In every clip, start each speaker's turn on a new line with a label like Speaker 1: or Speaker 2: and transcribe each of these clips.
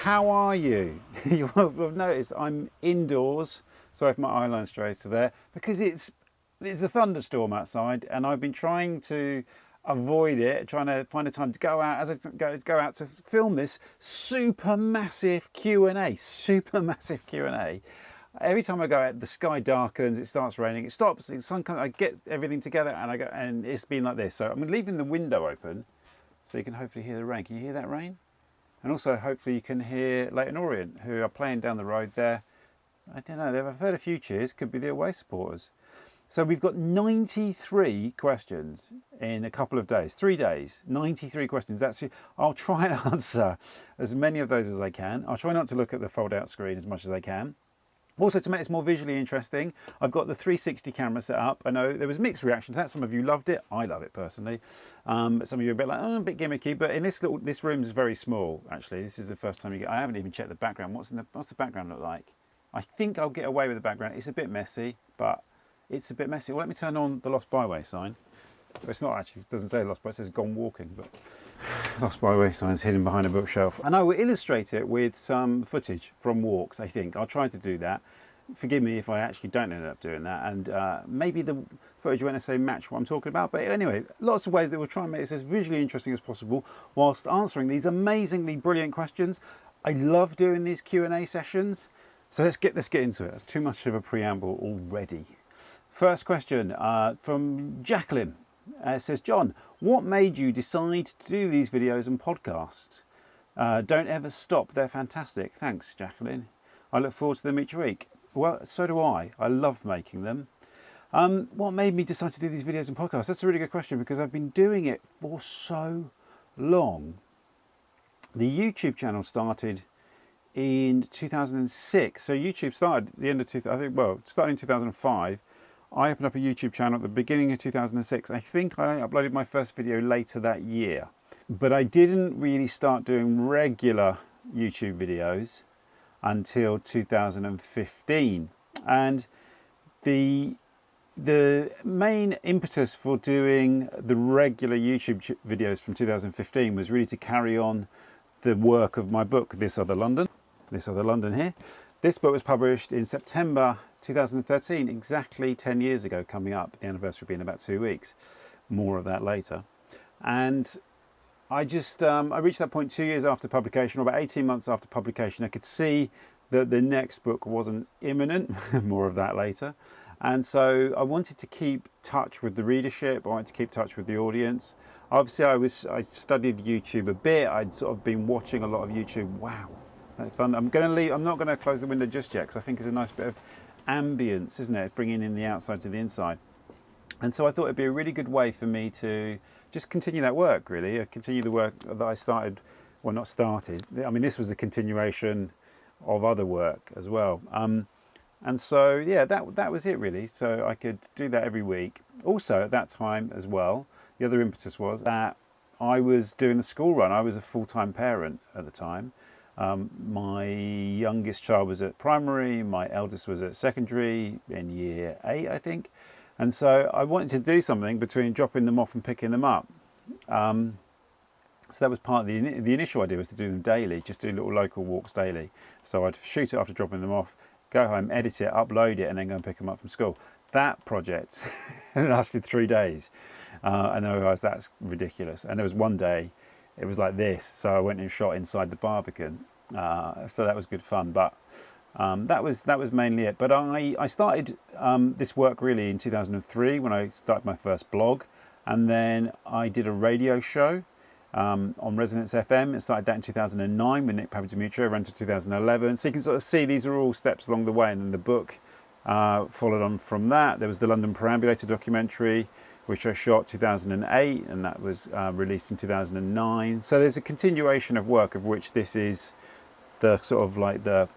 Speaker 1: How are you? You will have noticed I'm indoors. Sorry if my eye line strays to there, because it's a thunderstorm outside, and I've been trying to avoid it, trying to find a time to go out go out to film this super massive Q&A. Every time I go out, the sky darkens, it starts raining, it stops, the sun comes, I get everything together, and it's been like this. So I'm leaving the window open so you can hopefully hear the rain. Can you hear that rain? And also hopefully you can hear Leighton Orient, who are playing down the road there. I don't know, I've heard a few cheers, could be the away supporters. So we've got 93 questions in a couple of days, 3 days, 93 questions. I'll try and answer as many of those as I can. I'll try not to look at the fold out screen as much as I can. Also, to make this more visually interesting, I've got the 360 camera set up. I know there was mixed reaction to that. Some of you loved it. I love it personally. But some of you are a bit like, oh, a bit gimmicky. But in this room is very small, actually. This is the first time I haven't even checked the background. What's the background look like? I think I'll get away with the background. It's a bit messy, but it's a bit messy. Well, let me turn on the Lost Byway sign. It's not actually, it doesn't say Lost Byway, it says Gone Walking, but Lost Byway sign's hidden behind a bookshelf. And I will illustrate it with some footage from walks, I think. I'll try to do that. Forgive me if I actually don't end up doing that. And maybe the footage won't necessarily match what I'm talking about. But anyway, lots of ways that we'll try and make this as visually interesting as possible whilst answering these amazingly brilliant questions. I love doing these Q&A sessions. So let's get into it. That's too much of a preamble already. First question from Jacqueline. It says, John, what made you decide to do these videos and podcasts? Don't ever stop. They're fantastic. Thanks, Jacqueline. I look forward to them each week. Well, so do I. I love making them. What made me decide to do these videos and podcasts? That's a really good question, because I've been doing it for so long. The YouTube channel started in 2006. So YouTube started at the end of starting in 2005. I opened up a YouTube channel at the beginning of 2006. I think I uploaded my first video later that year. But I didn't really start doing regular YouTube videos until 2015. And the main impetus for doing the regular YouTube videos from 2015 was really to carry on the work of my book, This Other London here. This book was published in September 2013, exactly 10 years ago coming up, the anniversary being about 2 weeks. More of that later. And I reached that point 2 years after publication, or about 18 months after publication. I could see that the next book wasn't imminent, more of that later. And so I wanted to keep touch with the readership, I wanted to keep touch with the audience. Obviously I studied YouTube a bit, I'd sort of been watching a lot of YouTube. Wow, that's fun. I'm not going to close the window just yet, because I think it's a nice bit of ambience, isn't it? Bringing in the outside to the inside. And so I thought it'd be a really good way for me to just continue that work, really. Continue the work that I started, well, not started. I mean, this was a continuation of other work as well. And so, yeah, that was it really. So I could do that every week. Also at that time as well, the other impetus was that I was doing the school run. I was a full-time parent at the time. My youngest child was at primary, my eldest was at secondary in year 8, I think. And so I wanted to do something between dropping them off and picking them up. So that was part of the initial idea, was to do them daily, just do little local walks daily. So I'd shoot it after dropping them off, go home, edit it, upload it, and then go and pick them up from school. That project lasted 3 days. And then I realised that's ridiculous. And there was one day, it was like this, so I went and shot inside the Barbican. So that was good fun, but that was mainly it. But I started this work really in 2003 when I started my first blog, and then I did a radio show on Resonance FM. It started that in 2009 with Nick Papademetrio, ran to 2011. So you can sort of see these are all steps along the way, and then the book followed on from that. There was the London Perambulator documentary, which I shot 2008, and that was released in 2009. So there's a continuation of work, of which this is the sort of like the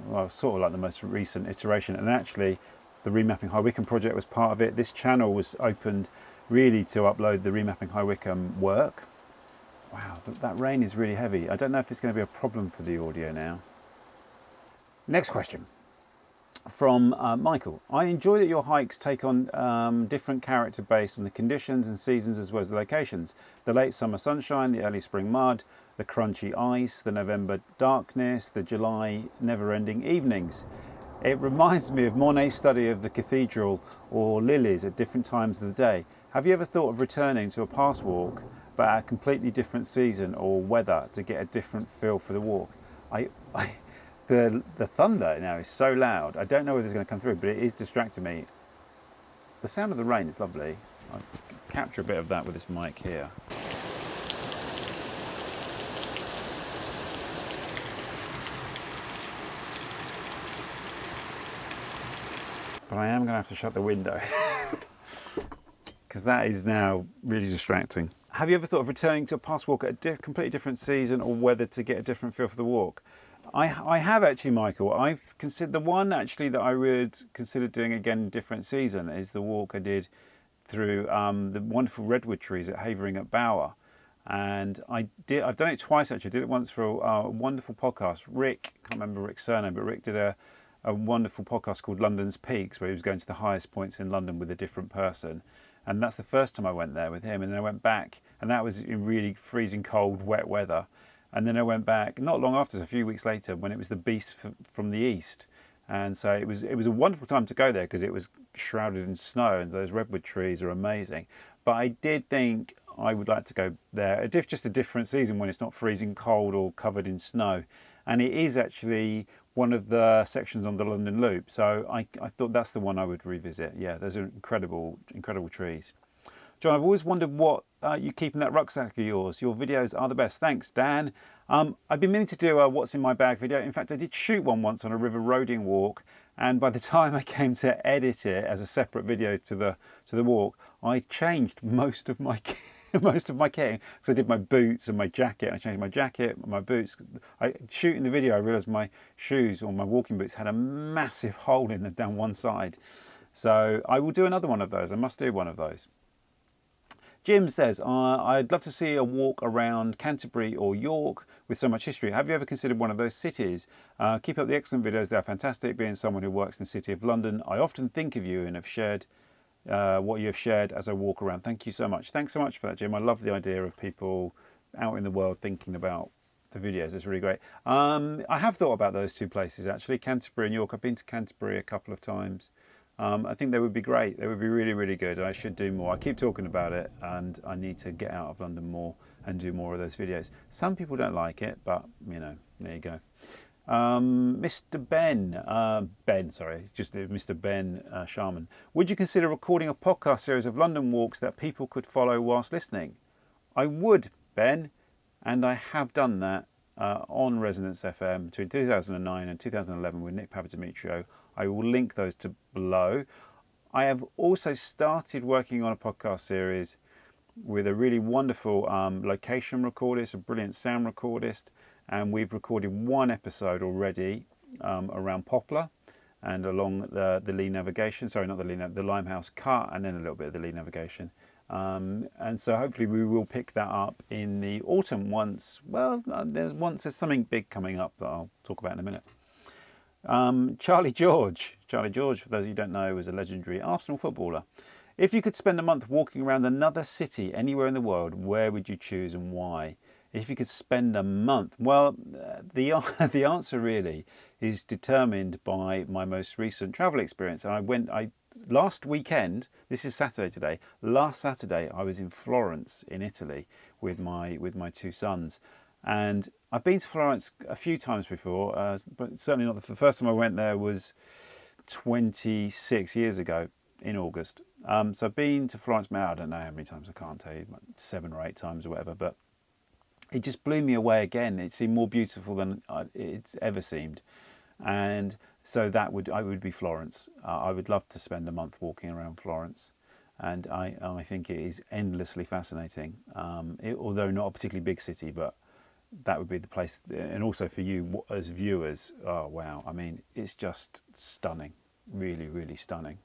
Speaker 1: most recent iteration. And actually the Remapping High Wycombe project was part of it. This channel was opened really to upload the Remapping High Wycombe work. Wow, that rain is really heavy. I don't know if it's going to be a problem for the audio now. Next question. From Michael. I enjoy that your hikes take on different character based on the conditions and seasons as well as the locations. The late summer sunshine, the early spring mud, the crunchy ice, the November darkness, the July never-ending evenings. It reminds me of Monet's study of the cathedral or lilies at different times of the day. Have you ever thought of returning to a past walk but at a completely different season or weather to get a different feel for the walk? The thunder now is so loud. I don't know whether it's going to come through, but it is distracting me. The sound of the rain is lovely. I'll capture a bit of that with this mic here. But I am going to have to shut the window because that is now really distracting. Have you ever thought of returning to a past walk at a completely different season or weather to get a different feel for the walk? I have actually, Michael. I've considered the one actually that I would consider doing again in a different season is the walk I did through the wonderful redwood trees at Havering at Bower. And I've done it twice actually. I did it once for a wonderful podcast. Rick, I can't remember Rick's surname, but Rick did a wonderful podcast called London's Peaks, where he was going to the highest points in London with a different person. And that's the first time I went there with him. And then I went back, and that was in really freezing cold, wet weather. And then I went back not long after, a few weeks later, when it was the beast from the east. And so it was a wonderful time to go there because it was shrouded in snow and those redwood trees are amazing. But I did think I would like to go there, just a different season when it's not freezing cold or covered in snow. And it is actually one of the sections on the London Loop. So I thought that's the one I would revisit. Yeah, those are incredible, incredible trees. John, I've always wondered what you keep in that rucksack of yours. Your videos are the best. Thanks, Dan. I've been meaning to do a what's in my bag video. In fact, I did shoot one once on a river roading walk, and by the time I came to edit it as a separate video to the walk, I changed most of my most of my kitting because I did my boots and my jacket. I changed my jacket, my boots. Shooting the video, I realised my shoes or my walking boots had a massive hole in them down one side. So I will do another one of those. I must do one of those. Jim says, I'd love to see a walk around Canterbury or York with so much history. Have you ever considered one of those cities? Keep up the excellent videos. They're fantastic. Being someone who works in the City of London, I often think of you and have shared what you have shared as I walk around. Thank you so much. Thanks so much for that, Jim. I love the idea of people out in the world thinking about the videos. It's really great. I have thought about those two places, actually, Canterbury and York. I've been to Canterbury a couple of times. I think they would be great. They would be really, really good. I should do more. I keep talking about it and I need to get out of London more and do more of those videos. Some people don't like it, but, you know, there you go. Mr. It's just Mr. Ben Sharman. Would you consider recording a podcast series of London walks that people could follow whilst listening? I would, Ben, and I have done that on Resonance FM between 2009 and 2011 with Nick Papademetrio. I will link those to below. I have also started working on a podcast series with a really wonderful location recordist, a brilliant sound recordist, and we've recorded one episode already around Poplar and along the Lee Navigation, sorry, not the Lee, the Limehouse Cut, and then a little bit of the Lee Navigation. And so hopefully we will pick that up in the autumn once there's something big coming up that I'll talk about in a minute. Charlie George, for those of you who don't know, was a legendary Arsenal footballer. If you could spend a month walking around another city anywhere in the world, where would you choose and why? If you could spend a month, well, the answer really is determined by my most recent travel experience. And last weekend, this is Saturday today, last Saturday I was in Florence in Italy with my two sons. And I've been to Florence a few times before, but certainly not the first time I went there was 26 years ago in August. So I've been to Florence, I don't know how many times, I can't tell you, like 7 or 8 times or whatever, but it just blew me away again. It seemed more beautiful than it's ever seemed. And so I would be Florence. I would love to spend a month walking around Florence. And I think it is endlessly fascinating, although not a particularly big city, but that would be the place. And also for you as viewers, oh wow, I mean, it's just stunning, really, really stunning.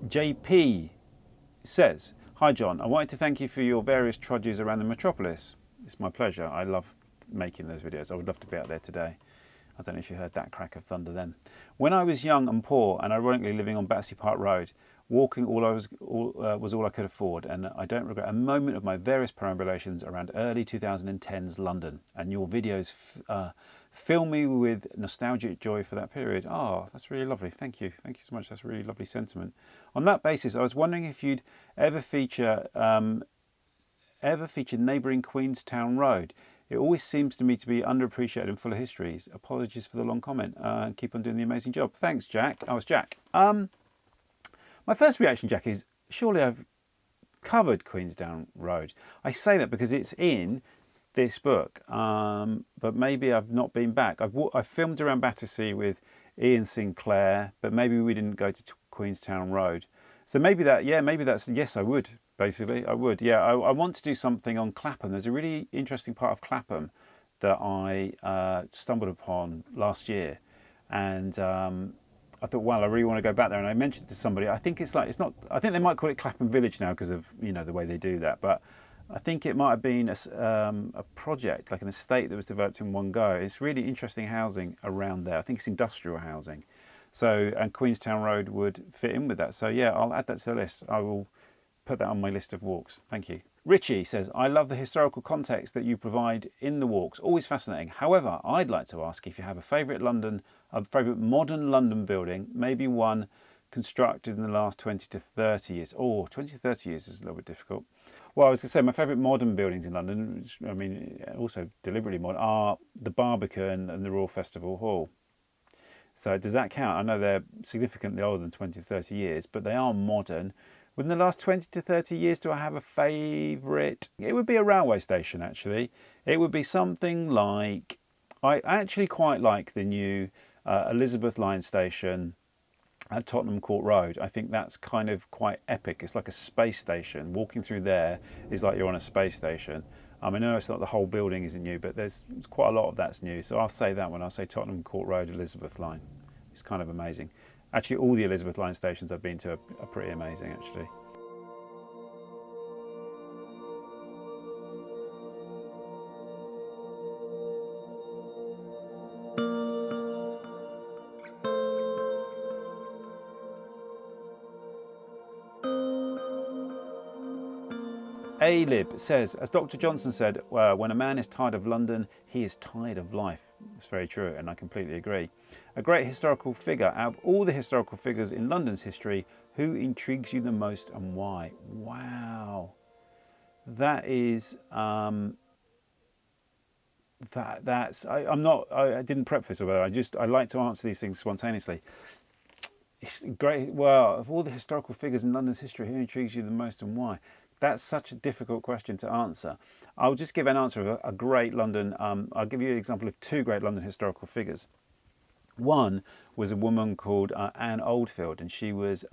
Speaker 1: JP says, hi John, I wanted to thank you for your various trudges around the metropolis. It's my pleasure. I love making those videos. I would love to be out there today. I don't know if you heard that crack of thunder then. When I was young and poor and ironically living on Battersea Park Road, walking was all I could afford, and I don't regret a moment of my various perambulations around early 2010's London, and your videos fill me with nostalgic joy for that period. Oh, that's really lovely. Thank you so much. That's a really lovely sentiment. On that basis, I was wondering if you'd ever feature neighbouring Queenstown Road. It always seems to me to be underappreciated and full of histories. Apologies for the long comment. Keep on doing the amazing job. Thanks, Jack. I was Jack. My first reaction, Jack, is surely I've covered Queenstown Road. I say that because it's in this book, but maybe I've not been back. I've filmed around Battersea with Ian Sinclair, but maybe we didn't go to Queenstown Road. So maybe that's, yes, I would, basically. I would, yeah. I want to do something on Clapham. There's a really interesting part of Clapham that I stumbled upon last year. And I thought, well, I really want to go back there. And I mentioned to somebody, I think it's not, I think they might call it Clapham Village now because of, the way they do that. But I think it might have been a project, like an estate that was developed in one go. It's really interesting housing around there. I think it's industrial housing. So, and Queenstown Road would fit in with that. So yeah, I'll add that to the list. I will put that on my list of walks. Thank you. Richie says, I love the historical context that you provide in the walks. Always fascinating. However, I'd like to ask if you have a favourite modern London building, maybe one constructed in the last 20 to 30 years. Oh, 20 to 30 years is a little bit difficult. Well, I was going to say my favourite modern buildings in London, I mean, also deliberately modern, are the Barbican and the Royal Festival Hall. So does that count? I know they're significantly older than 20 to 30 years, but they are modern. Within the last 20 to 30 years, do I have a favourite? It would be a railway station, actually. It would be something like, I actually quite like the new Elizabeth Line station at Tottenham Court Road. I think that's kind of quite epic. It's like a space station. Walking through there is like you're on a space station. I know it's not the whole building isn't new, but there's quite a lot of that's new. So I'll say that one. I'll say Tottenham Court Road, Elizabeth Line. It's kind of amazing. Actually, all the Elizabeth Line stations I've been to are pretty amazing, actually. A-Lib says, as Dr. Johnson said, when a man is tired of London, he is tired of life. That's very true, and I completely agree. A great historical figure. Out of all the historical figures in London's history, who intrigues you the most and why? Wow. That is... I didn't prep for this, but I like to answer these things spontaneously. It's great. Well, of all the historical figures in London's history, who intrigues you the most and why? That's such a difficult question to answer. I'll just give an answer of a great London. I'll give you an example of two great London historical figures. One was a woman called Anne Oldfield, and she was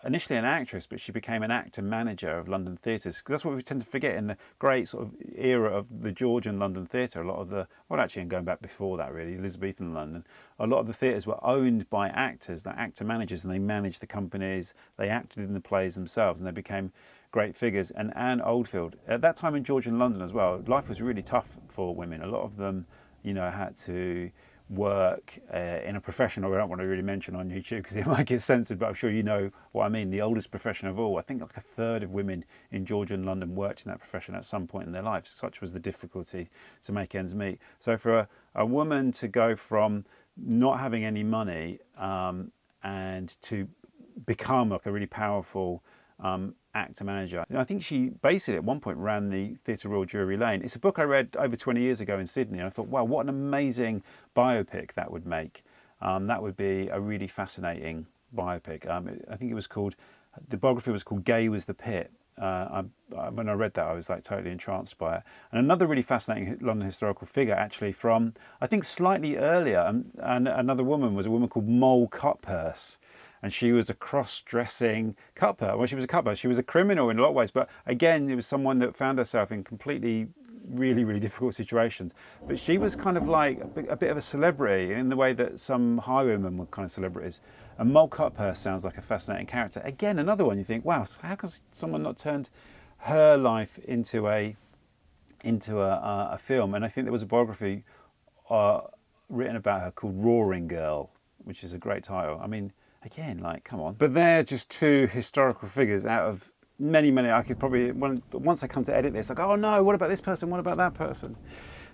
Speaker 1: initially an actress, but she became an actor manager of London theatres. That's what we tend to forget in the great sort of era of the Georgian London theatre. A lot of the, well, actually, and going back before that, really, Elizabethan London, a lot of the theatres were owned by actors, the actor managers, and they managed the companies. They acted in the plays themselves, and they became great figures. And Anne Oldfield, at that time in Georgian London as well, life was really tough for women. A lot of them, had to work in a profession I don't want to really mention on YouTube because it might get censored, but I'm sure you know what I mean. The oldest profession of all. I think like a third of women in Georgian London worked in that profession at some point in their lives. Such was the difficulty to make ends meet. So for a woman to go from not having any money and to become like a really powerful actor manager. I think she basically at one point ran the Theatre Royal Drury Lane. It's a book I read over 20 years ago in Sydney, and I thought, wow, what an amazing biopic that would make. That would be a really fascinating biopic. I think it was called, the biography was called Gay Was the Pit. When I read that, I was like totally entranced by it. And another really fascinating London historical figure, actually from, I think slightly earlier, and another woman was a woman called Moll Cutpurse. And she was a cross-dressing cutpurse. Well, she was a cutpurse. She was a criminal in a lot of ways. But again, it was someone that found herself in completely, really, really difficult situations. But she was kind of like a bit of a celebrity in the way that some highwaymen were kind of celebrities. And Moll Cutpurse sounds like a fascinating character. Again, another one you think, wow, how can someone not turned her life into a film? And I think there was a biography written about her called Roaring Girl, which is a great title. I mean, again, like, come on. But they're just two historical figures out of many. I could probably, once I come to edit this, I go, oh no, what about this person? What about that person?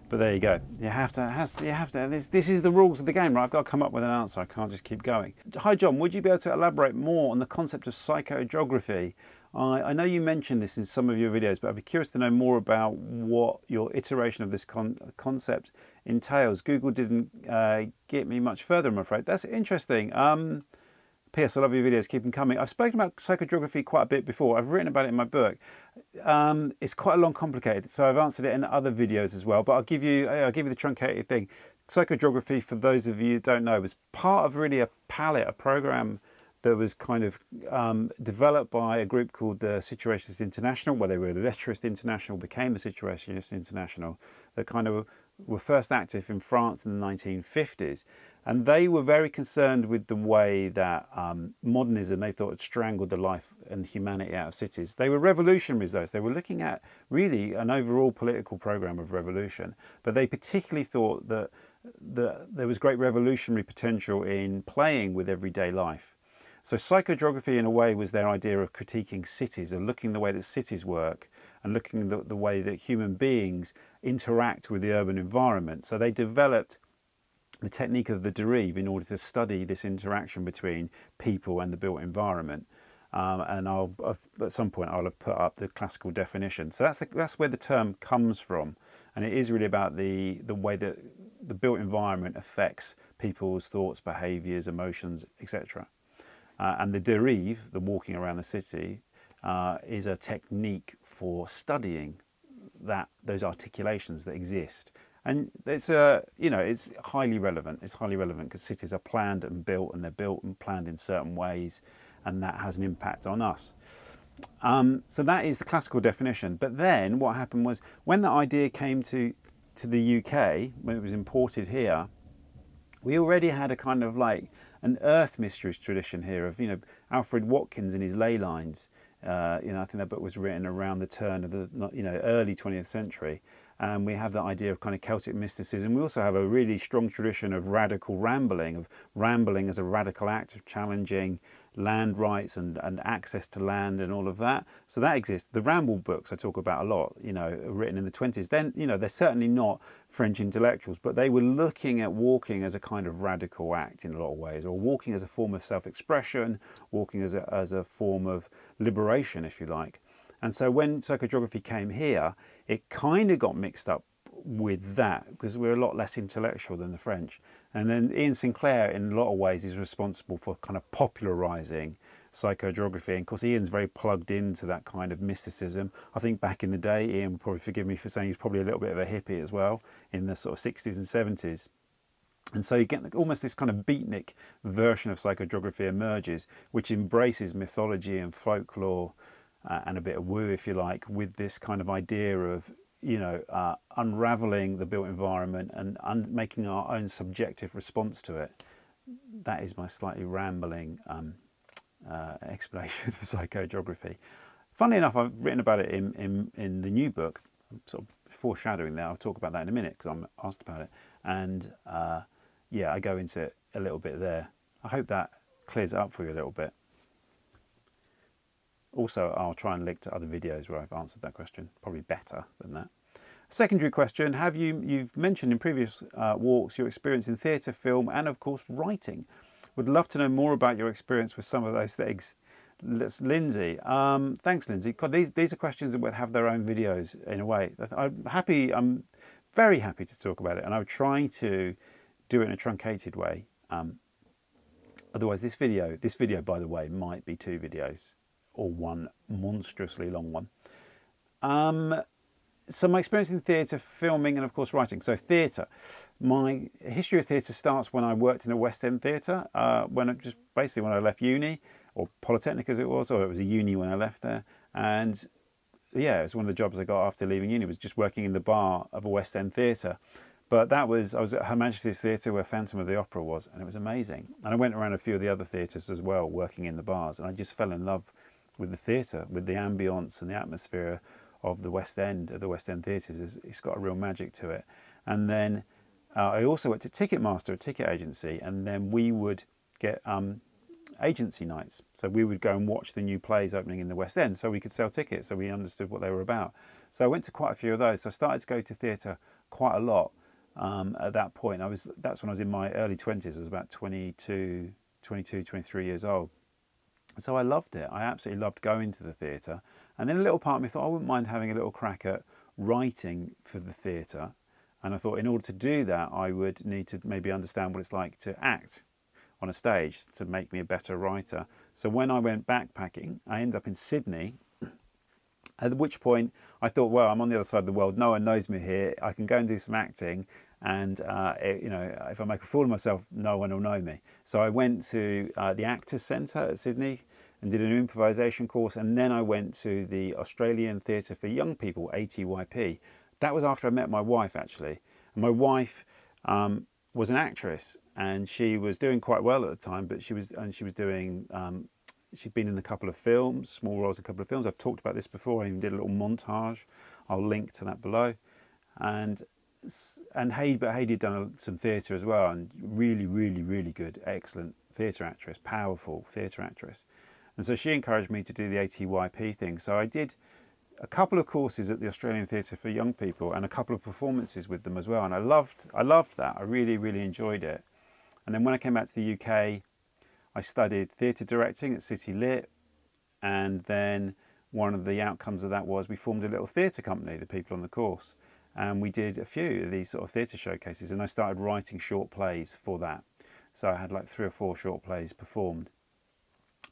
Speaker 1: But there you go. You have to. This is the rules of the game, right? I've got to come up with an answer. I can't just keep going. Hi, John. Would you be able to elaborate more on the concept of psychogeography? I know you mentioned this in some of your videos, but I'd be curious to know more about what your iteration of this concept entails. Google didn't get me much further, I'm afraid. That's interesting. P.S. I love your videos, keep them coming. I've spoken about psychogeography quite a bit before. I've written about it in my book. It's quite a long, complicated, so I've answered it in other videos as well, but I'll give you the truncated thing. Psychogeography, for those of you who don't know, was part of really a program that was kind of developed by a group called the Situationists International. Well, they were the Letterist International, became the Situationist International, that kind of were first active in France in the 1950s. And they were very concerned with the way that modernism, they thought, had strangled the life and humanity out of cities. They were revolutionaries, those. They were looking at really an overall political program of revolution. But they particularly thought that there was great revolutionary potential in playing with everyday life. So psychogeography, in a way, was their idea of critiquing cities and looking the way that cities work and looking the way that human beings interact with the urban environment. So they developed the technique of the derive in order to study this interaction between people and the built environment. And at some point I'll have put up the classical definition. So that's where the term comes from. And it is really about the way that the built environment affects people's thoughts, behaviours, emotions, etc. And the derive, the walking around the city, is a technique for studying those articulations that exist. And it's it's highly relevant. It's highly relevant because cities are planned and built, and they're built and planned in certain ways, and that has an impact on us. So that is the classical definition. But then what happened was, when the idea came to the UK, when it was imported here, we already had a kind of like an earth mysteries tradition here of, Alfred Watkins and his ley lines. I think that book was written around the turn of the early 20th century. And we have that idea of kind of Celtic mysticism. We also have a really strong tradition of radical rambling, as a radical act of challenging land rights and access to land and all of that. So that exists. The ramble books I talk about a lot, written in the 20s. Then, they're certainly not French intellectuals, but they were looking at walking as a kind of radical act in a lot of ways, or walking as a form of self-expression, walking as a form of liberation, if you like. And so when psychogeography came here, it kind of got mixed up with that because we're a lot less intellectual than the French. And then Ian Sinclair, in a lot of ways, is responsible for kind of popularising psychogeography. And of course, Ian's very plugged into that kind of mysticism. I think back in the day, Ian would probably forgive me for saying he's probably a little bit of a hippie as well in the sort of 60s and 70s. And so you get almost this kind of beatnik version of psychogeography emerges, which embraces mythology and folklore, and a bit of woo, if you like, with this kind of idea of, unraveling the built environment and making our own subjective response to it. That is my slightly rambling explanation of psychogeography. Funnily enough, I've written about it in the new book. I'm sort of foreshadowing there. I'll talk about that in a minute because I'm asked about it. And I go into it a little bit there. I hope that clears it up for you a little bit. Also, I'll try and link to other videos where I've answered that question, probably better than that. Secondary question, you've mentioned in previous walks your experience in theatre, film, and of course writing. Would love to know more about your experience with some of those things. Lindsay, thanks Lindsay. God, these are questions that would have their own videos in a way. I'm very happy to talk about it, and I'm trying to do it in a truncated way. Otherwise, this video, by the way, might be 2 videos. Or one monstrously long one. So my experience in theatre, filming, and of course writing. So theatre, my history of theatre starts when I worked in a West End theatre, when I left uni, or Polytechnic as it was, or it was a uni when I left there. And yeah, it was one of the jobs I got after leaving uni, was just working in the bar of a West End theatre. But I was at Her Majesty's Theatre where Phantom of the Opera was, and it was amazing. And I went around a few of the other theatres as well, working in the bars, and I just fell in love with the theatre, with the ambience and the atmosphere of the West End theatres. It's got a real magic to it. And then I also went to Ticketmaster, a ticket agency, and then we would get agency nights. So we would go and watch the new plays opening in the West End so we could sell tickets, so we understood what they were about. So I went to quite a few of those. So I started to go to theatre quite a lot at that point. That's when I was in my early 20s. I was about 22, 23 years old. So I loved it. I absolutely loved going to the theatre. And then a little part of me thought I wouldn't mind having a little crack at writing for the theatre. And I thought in order to do that, I would need to maybe understand what it's like to act on a stage to make me a better writer. So when I went backpacking, I ended up in Sydney, at which point I thought, well, I'm on the other side of the world. No one knows me here. I can go and do some acting. And, if I make a fool of myself, no one will know me. So I went to the Actors Centre at Sydney and did an improvisation course. And then I went to the Australian Theatre for Young People, ATYP. That was after I met my wife, actually. And my wife was an actress, and she was doing quite well at the time, but she was doing, she'd been in a couple of films, small roles in a couple of films. I've talked about this before. I even did a little montage. I'll link to that below. And Heidi had done some theatre as well, and really good, excellent theatre actress, powerful theatre actress. And so she encouraged me to do the ATYP thing. So I did a couple of courses at the Australian Theatre for Young People and a couple of performances with them as well. And I loved that. I really enjoyed it. And then when I came back to the UK, I studied theatre directing at City Lit. And then one of the outcomes of that was we formed a little theatre company, the people on the course. And we did a few of these sort of theatre showcases, and I started writing short plays for that. So I had like 3 or 4 short plays performed.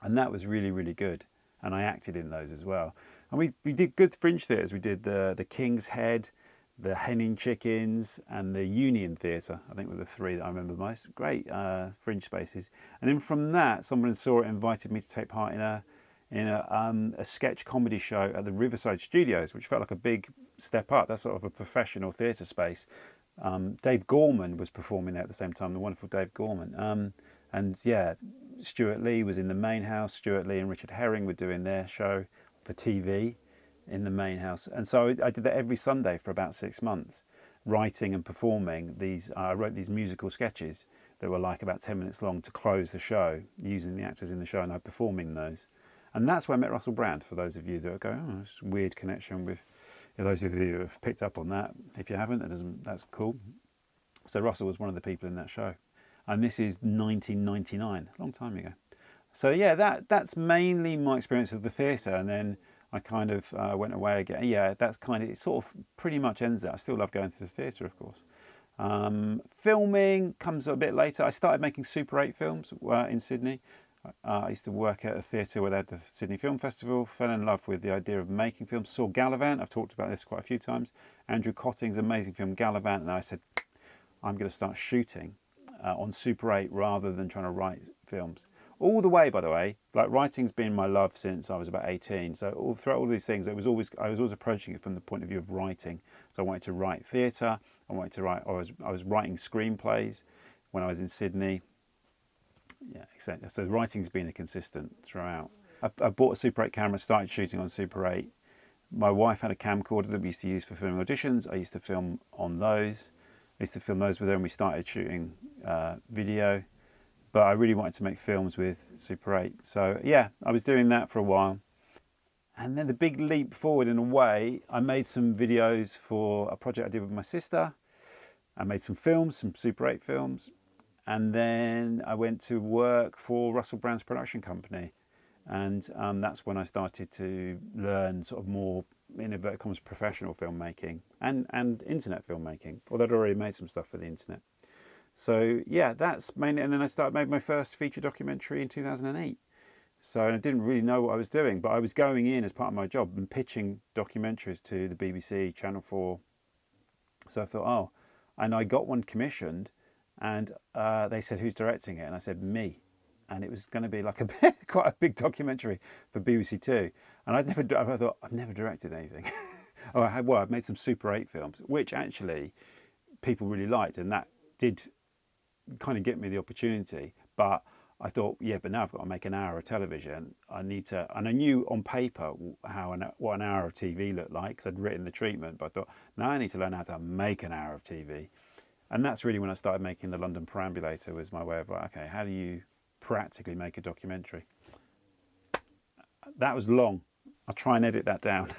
Speaker 1: And that was really good. And I acted in those as well. And we did good fringe theatres. We did the King's Head, the Hen in Chickens, and the Union Theatre, I think were the 3 that I remember most. Great fringe spaces. And then from that, someone saw it and invited me to take part in a sketch comedy show at the Riverside Studios, which felt like a big step up. That's sort of a professional theatre space. Dave Gorman was performing there at the same time, the wonderful Dave Gorman. And yeah, Stuart Lee was in the main house. Stuart Lee and Richard Herring were doing their show for TV in the main house. And so I did that every Sunday for about 6 months, writing and performing these. I wrote these musical sketches that were like about 10 minutes long to close the show, using the actors in the show, and I performing those. And that's where I met Russell Brand, for those of you that are going, oh, it's a weird connection with those of you who have picked up on that. If you haven't, that's cool. So Russell was one of the people in that show. And this is 1999, a long time ago. So yeah, that's mainly my experience of the theatre. And then I kind of went away again. Yeah, that's kind of, it sort of pretty much ends there. I still love going to the theatre, of course. Filming comes a bit later. I started making Super 8 films in Sydney. I used to work at a theatre where they had the Sydney Film Festival, fell in love with the idea of making films, saw Gallivant, I've talked about this quite a few times, Andrew Cotting's amazing film Gallivant, and I said, I'm going to start shooting on Super 8 rather than trying to write films. All the way, by the way, like writing's been my love since I was about 18, so throughout all these things, I was always approaching it from the point of view of writing. So I wanted to write theatre, I was writing screenplays when I was in Sydney. Yeah, exactly. So writing's been a consistent throughout. I bought a Super 8 camera, started shooting on Super 8. My wife had a camcorder that we used to use for filming auditions. I used to film on those. I used to film those with her, and we started shooting video. But I really wanted to make films with Super 8. So yeah, I was doing that for a while. And then the big leap forward in a way, I made some videos for a project I did with my sister. I made some films, some Super 8 films. And then I went to work for Russell Brand's production company. And that's when I started to learn sort of more, in inverted commas, professional filmmaking and internet filmmaking, although I'd already made some stuff for the internet. So yeah, that's mainly, and then I made my first feature documentary in 2008. So I didn't really know what I was doing, but I was going in as part of my job and pitching documentaries to the BBC, Channel 4. So I thought, oh, and I got one commissioned. And they said, who's directing it? And I said, me. And it was going to be like quite a big documentary for BBC Two. And I thought, I've never directed anything. I've made some Super 8 films, which actually people really liked. And that did kind of get me the opportunity. But I thought, yeah, but now I've got to make an hour of television. And I knew on paper what an hour of TV looked like, because I'd written the treatment. But I thought, now I need to learn how to make an hour of TV. And that's really when I started making the London Perambulator, was my way of like, okay, how do you practically make a documentary? That was long. I'll try and edit that down.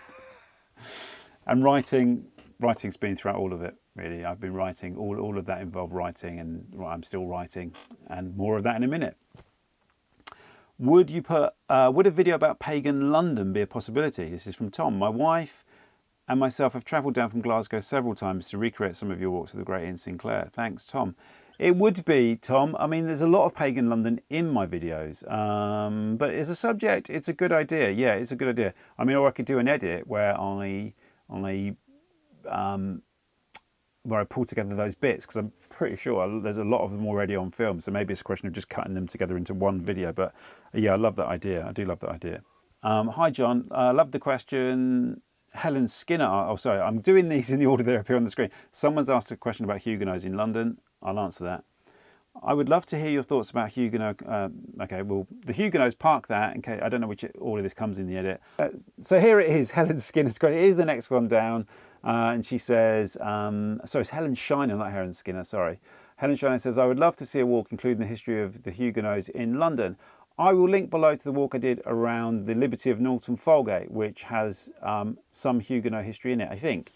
Speaker 1: And writing's been throughout all of it, really. I've been writing, all of that involved writing, and I'm still writing, and more of that in a minute. Would a video about pagan London be a possibility? This is from Tom. My wife and myself have travelled down from Glasgow several times to recreate some of your walks with the Great Ian Sinclair. Thanks, Tom. It would be, Tom. I mean, there's a lot of pagan London in my videos, but as a subject, it's a good idea. Yeah, it's a good idea. I mean, or I could do an edit where I pull together those bits, because I'm pretty sure there's a lot of them already on film. So maybe it's a question of just cutting them together into one video. But yeah, I love that idea. I do love that idea. Hi, John. I love the question. Helen Skinner. Oh, sorry. I'm doing these in the order they appear on the screen. Someone's asked a question about Huguenots in London. I'll answer that. I would love to hear your thoughts about Huguenot. Okay, well, the Huguenots, park that. In case, I don't know which order this comes in the edit. So here it is. Helen Skinner's question. It is the next one down. And she says, sorry, it's Helen Shiner, not Helen Skinner, sorry. Helen Shiner says, I would love to see a walk including the history of the Huguenots in London. I will link below to the walk I did around the Liberty of Norton Folgate, which has some Huguenot history in it, I think.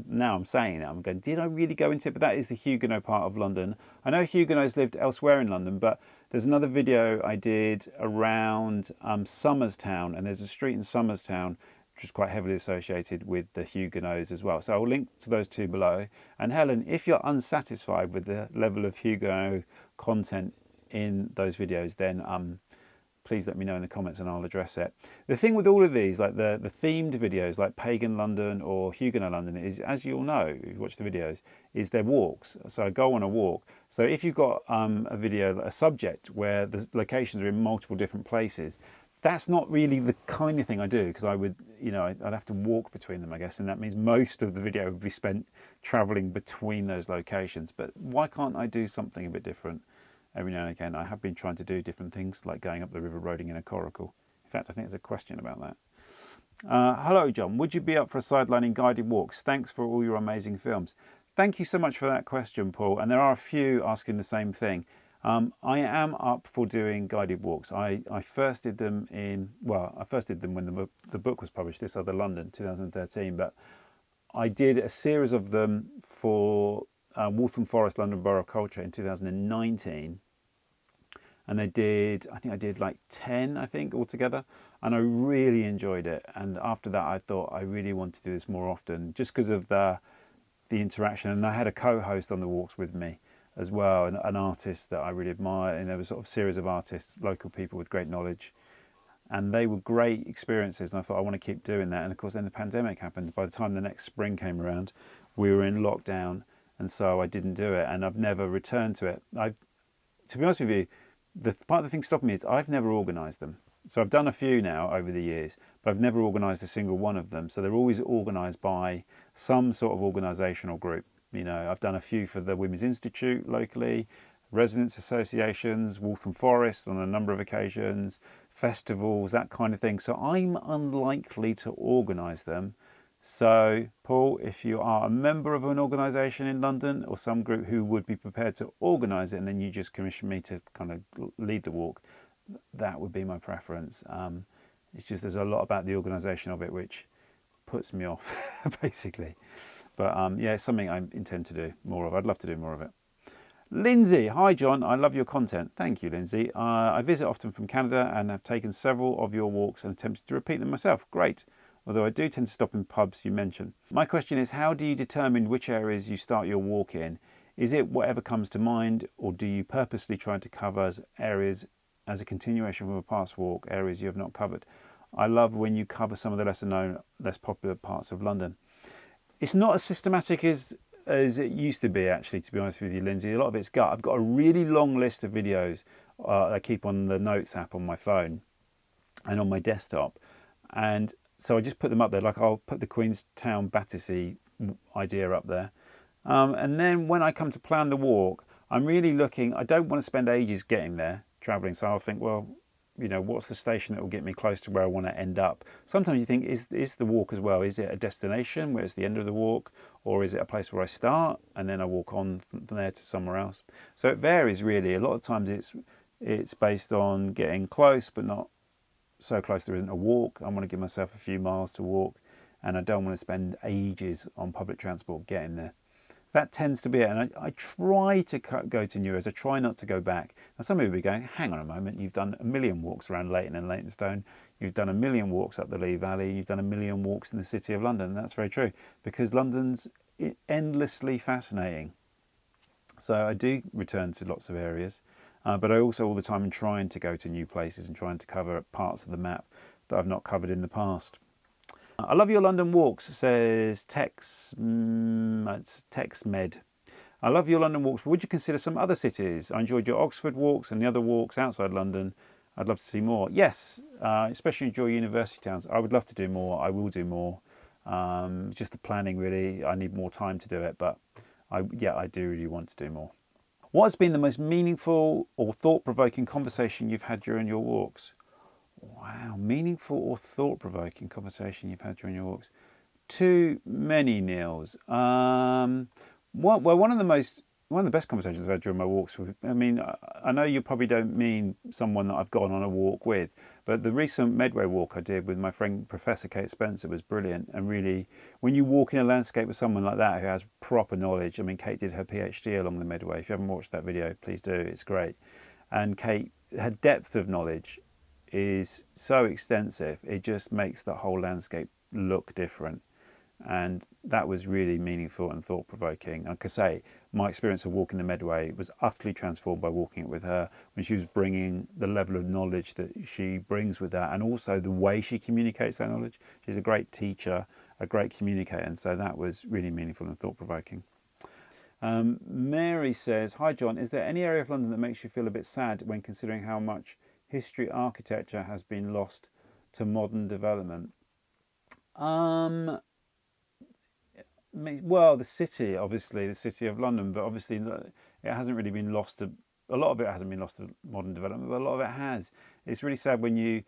Speaker 1: Now I'm saying it, I'm going, did I really go into it? But that is the Huguenot part of London. I know Huguenots lived elsewhere in London, but there's another video I did around Somers Town, and there's a street in Somers Town which is quite heavily associated with the Huguenots as well. So I'll link to those two below. And Helen, if you're unsatisfied with the level of Huguenot content in those videos, then please let me know in the comments and I'll address it. The thing with all of these, like the themed videos like Pagan London or Huguenot London, is, as you all know, if you watch the videos, is they're walks. So I go on a walk. So if you've got a video, a subject where the locations are in multiple different places, that's not really the kind of thing I do, because I would, I'd have to walk between them, I guess, and that means most of the video would be spent travelling between those locations. But why can't I do something a bit different every now and again? I have been trying to do different things, like going up the river roading in a coracle. In fact, I think there's a question about that. Hello, John. Would you be up for a sidelining guided walks? Thanks for all your amazing films. Thank you so much for that question, Paul. And there are a few asking the same thing. I am up for doing guided walks. I first did them when the book was published, This Other London, 2013, but I did a series of them for Waltham Forest London Borough of Culture in 2019. And I think I did like 10, altogether. And I really enjoyed it. And after that, I thought I really want to do this more often, just because of the interaction. And I had a co-host on the walks with me as well, an artist that I really admire. And there was sort of a series of artists, local people with great knowledge. And they were great experiences. And I thought, I want to keep doing that. And of course, then the pandemic happened. By the time the next spring came around, we were in lockdown. And so I didn't do it. And I've never returned to it. To be honest with you, part of the thing stopping me is I've never organised them. So I've done a few now over the years, but I've never organised a single one of them. So they're always organised by some sort of organisational group. I've done a few for the Women's Institute locally, residents associations, Waltham Forest on a number of occasions, festivals, that kind of thing. So I'm unlikely to organise them. So, Paul, if you are a member of an organisation in London or some group who would be prepared to organise it, and then you just commission me to kind of lead the walk, that would be my preference. It's just there's a lot about the organisation of it which puts me off, basically. But yeah, it's something I intend to do more of. I'd love to do more of it. Lindsay, hi John, I love your content. Thank you, Lindsay. I visit often from Canada and have taken several of your walks and attempted to repeat them myself. Great. Although I do tend to stop in pubs you mentioned. My question is, how do you determine which areas you start your walk in? Is it whatever comes to mind, or do you purposely try to cover areas as a continuation from a past walk, areas you have not covered? I love when you cover some of the lesser known, less popular parts of London. It's not as systematic as it used to be, actually, to be honest with you, Lindsay. A lot of it's gut. I've got a really long list of videos I keep on the Notes app on my phone and on my desktop. And so I just put them up there, like I'll put the Queenstown Battersea idea up there. And then when I come to plan the walk, I'm really looking, I don't want to spend ages getting there, travelling. So I'll think, well, you know, what's the station that will get me close to where I want to end up? Sometimes you think, is the walk as well, is it a destination where it's the end of the walk, or is it a place where I start and then I walk on from there to somewhere else? So it varies really. A lot of times it's based on getting close, but not so close there isn't a walk. I want to give myself a few miles to walk, and I don't want to spend ages on public transport getting there. That tends to be it, and I try to go to New Year's. I try not to go back. Now some people will be going, hang on a moment, you've done a million walks around Leighton and Leytonstone, you've done a million walks up the Lee Valley, you've done a million walks in the City of London. And that's very true, because London's endlessly fascinating. So I do return to lots of areas, but I also all the time am trying to go to new places and trying to cover parts of the map that I've not covered in the past. I love your London walks, says TexMed. I love your London walks, but would you consider some other cities? I enjoyed your Oxford walks and the other walks outside London. I'd love to see more. Yes, especially enjoy university towns. I would love to do more. I will do more. Just the planning really. I need more time to do it, but I do really want to do more. What has been the most meaningful or thought-provoking conversation you've had during your walks? Wow, meaningful or thought-provoking conversation you've had during your walks? Too many, Niels. One of the best conversations I've had during my walks. I mean, I know you probably don't mean someone that I've gone on a walk with, but the recent Medway walk I did with my friend Professor Kate Spencer was brilliant. And really, when you walk in a landscape with someone like that who has proper knowledge, I mean, Kate did her PhD along the Medway. If you haven't watched that video, please do. It's great. And Kate, her depth of knowledge is so extensive, it just makes the whole landscape look different. And that was really meaningful and thought-provoking. Like I say, my experience of walking the Medway was utterly transformed by walking it with her, when she was bringing the level of knowledge that she brings with that, and also the way she communicates that knowledge. She's a great teacher, a great communicator, and so that was really meaningful and thought-provoking. Mary says, hi John, is there any area of London that makes you feel a bit sad when considering how much history architecture has been lost to modern development? Well, the city, obviously, the City of London, but obviously it hasn't really been lost to, a lot of it hasn't been lost to modern development, but a lot of it has. It's really sad when you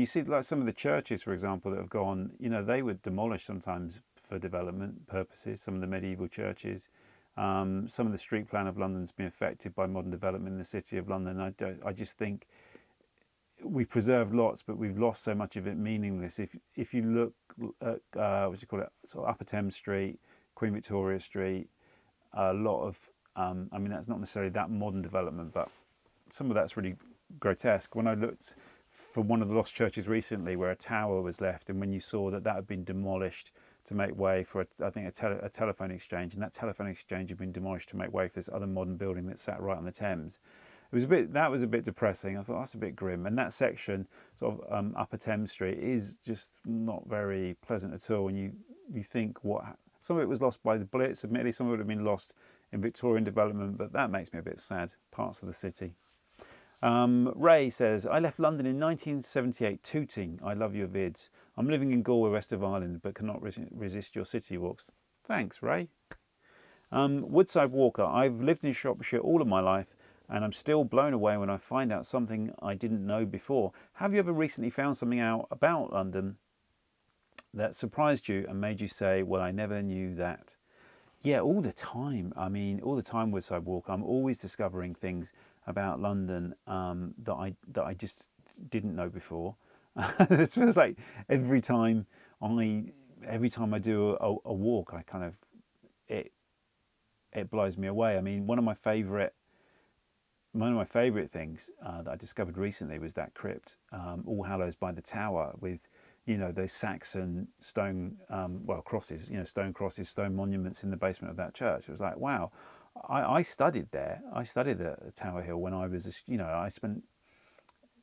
Speaker 1: see like some of the churches, for example, that have gone, you know, they were demolished sometimes for development purposes, some of the medieval churches. Some of the street plan of London's been affected by modern development in the City of London. I just think we preserved lots, but we've lost so much of it meaningless. If you look at sort of Upper Thames Street, Queen Victoria Street, a lot of I mean, that's not necessarily that modern development, but some of that's really grotesque. When I looked for one of the lost churches recently, where a tower was left, and when you saw that had been demolished to make way for a telephone exchange, and that telephone exchange had been demolished to make way for this other modern building that sat right on the Thames. That was a bit depressing. I thought that's a bit grim. And that section, sort of Upper Thames Street, is just not very pleasant at all. And you think some of it was lost by the Blitz. Admittedly, some of it would have been lost in Victorian development, but that makes me a bit sad. Parts of the city. Ray says, I left London in 1978 tooting. I love your vids. I'm living in Galway, west of Ireland, but cannot resist your city walks. Thanks, Ray. Woodside Walker. I've lived in Shropshire all of my life, and I'm still blown away when I find out something I didn't know before. Have you ever recently found something out about London that surprised you and made you say, well, I never knew that? Yeah, all the time. I mean, all the time with Sidewalk, I'm always discovering things about London that I just didn't know before. It feels like every time I do a walk, I kind of it blows me away. I mean, one of my favourite things that I discovered recently was that crypt, All Hallows by the Tower, with, you know, those Saxon stone crosses, you know, stone crosses, stone monuments in the basement of that church. It was like, wow. I studied there. I studied at Tower Hill when I was, you know, I spent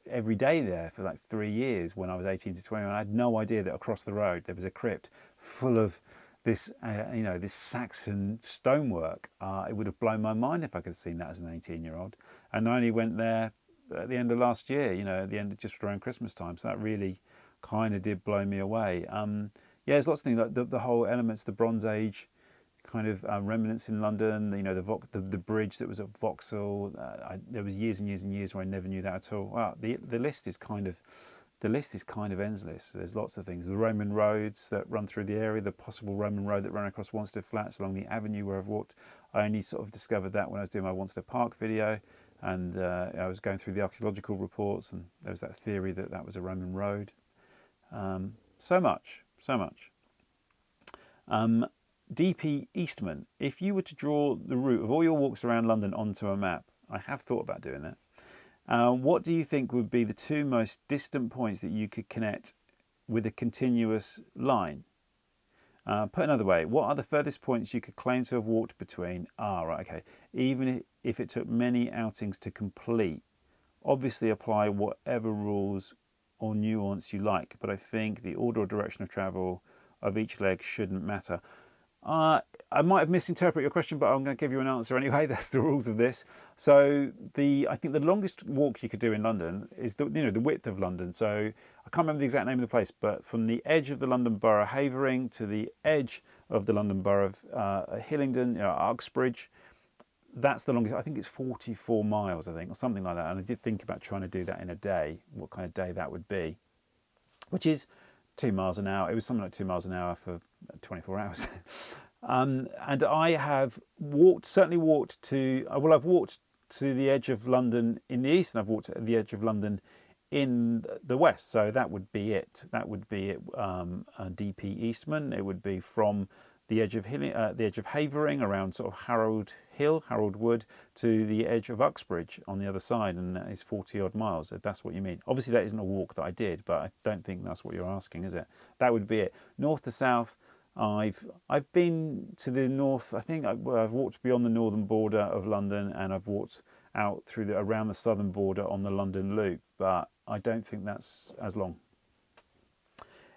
Speaker 1: every day there for like 3 years when I was 18 to 20. And I had no idea that across the road there was a crypt full of this, this Saxon stonework. It would have blown my mind if I could have seen that as an 18-year-old. And I only went there at the end of last year, you know, at the end of just around Christmas time. So that really kind of did blow me away. There's lots of things like the whole elements, the Bronze Age kind of remnants in London. You know, the bridge that was at Vauxhall. There was years and years and years where I never knew that at all. Wow, the list is kind of endless. There's lots of things. The Roman roads that run through the area, the possible Roman road that ran across Wanstead Flats along the avenue where I've walked. I only sort of discovered that when I was doing my Wanstead Park video, and I was going through the archaeological reports, and there was that theory that that was a Roman road. So much. DP Eastman, if you were to draw the route of all your walks around London onto a map, I have thought about doing that. What do you think would be the two most distant points that you could connect with a continuous line? Put another way, what are the furthest points you could claim to have walked between? Right, okay. Even if it took many outings to complete, obviously apply whatever rules or nuance you like, but I think the order or direction of travel of each leg shouldn't matter. I might have misinterpreted your question, but I'm going to give you an answer anyway. That's the rules of this. So I think the longest walk you could do in London is the width of London. So I can't remember the exact name of the place, but from the edge of the London Borough of Havering to the edge of the London Borough of Hillingdon, Uxbridge, that's the longest. I think it's 44 miles, I think, or something like that. And I did think about trying to do that in a day, what kind of day that would be, which is 2 miles an hour. It was something like 2 miles an hour for 24 hours. And I have certainly walked to, I've walked to the edge of London in the east, and I've walked at the edge of London in the west. So that would be it. That would be it. DP Eastman. It would be from the edge of Havering around sort of Harold Wood, to the edge of Uxbridge on the other side, and that is 40 odd miles, if that's what you mean. Obviously that isn't a walk that I did, but I don't think that's what you're asking, is it? That would be it. North to south, I've been to the north. I think I've walked beyond the northern border of London, and I've walked out through around the southern border on the London Loop, but I don't think that's as long.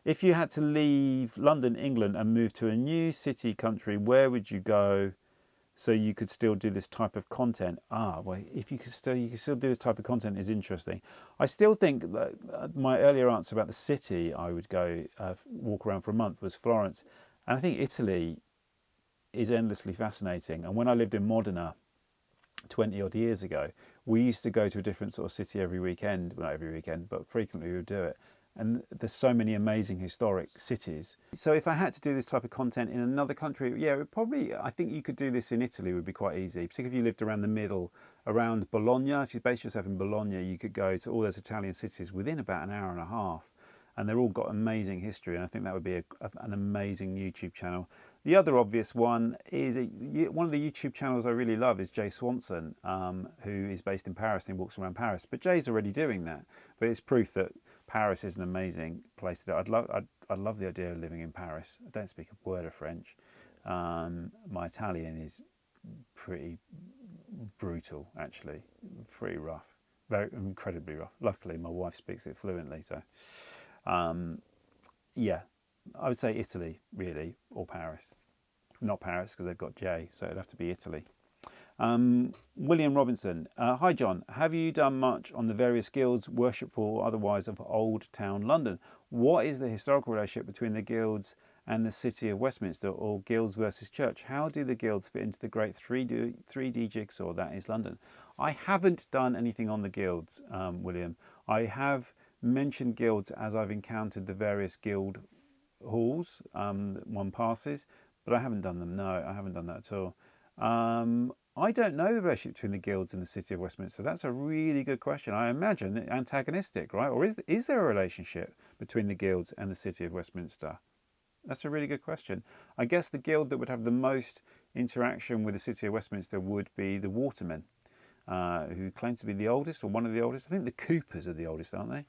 Speaker 1: If you had to leave London, England, and move to a new city, country, where would you go so you could still do this type of content? Well, if you could still do this type of content is interesting. I still think that my earlier answer about the city I would go walk around for a month was Florence, and I think Italy is endlessly fascinating. And when I lived in Modena 20 odd years ago, we used to go to a different sort of city every weekend. Well, not every weekend, but frequently we would do it. And there's so many amazing historic cities. So if I had to do this type of content in another country, yeah, I think you could do this in Italy, would be quite easy, particularly if you lived around the middle, around Bologna. If you base yourself in Bologna, you could go to all those Italian cities within about an hour and a half. And they're all got amazing history, and I think that would be an amazing YouTube channel. The other obvious one is one of the YouTube channels I really love is Jay Swanson, who is based in Paris and walks around Paris. But Jay's already doing that. But it's proof that Paris is an amazing place to do. I'd love the idea of living in Paris. I don't speak a word of French. My Italian is pretty brutal, actually, pretty rough, very incredibly rough. Luckily, my wife speaks it fluently, so. Yeah, I would say Italy, really, or Paris. Not Paris, because they've got J, so it'd have to be Italy. William Robinson. Hi, John. Have you done much on the various guilds, worshipful or otherwise, of Old Town London? What is the historical relationship between the guilds and the city of Westminster, or guilds versus church? How do the guilds fit into the great 3D jigsaw that is London? I haven't done anything on the guilds, William. I have mentioned guilds as I've encountered the various guild halls that one passes, but I haven't done them. No, I haven't done that at all. I don't know the relationship between the guilds and the city of Westminster. That's a really good question. I imagine antagonistic, right? Or is there a relationship between the guilds and the city of Westminster? That's a really good question. I guess the guild that would have the most interaction with the city of Westminster would be the watermen, who claim to be the oldest, or one of the oldest. I think the Coopers are the oldest, aren't they?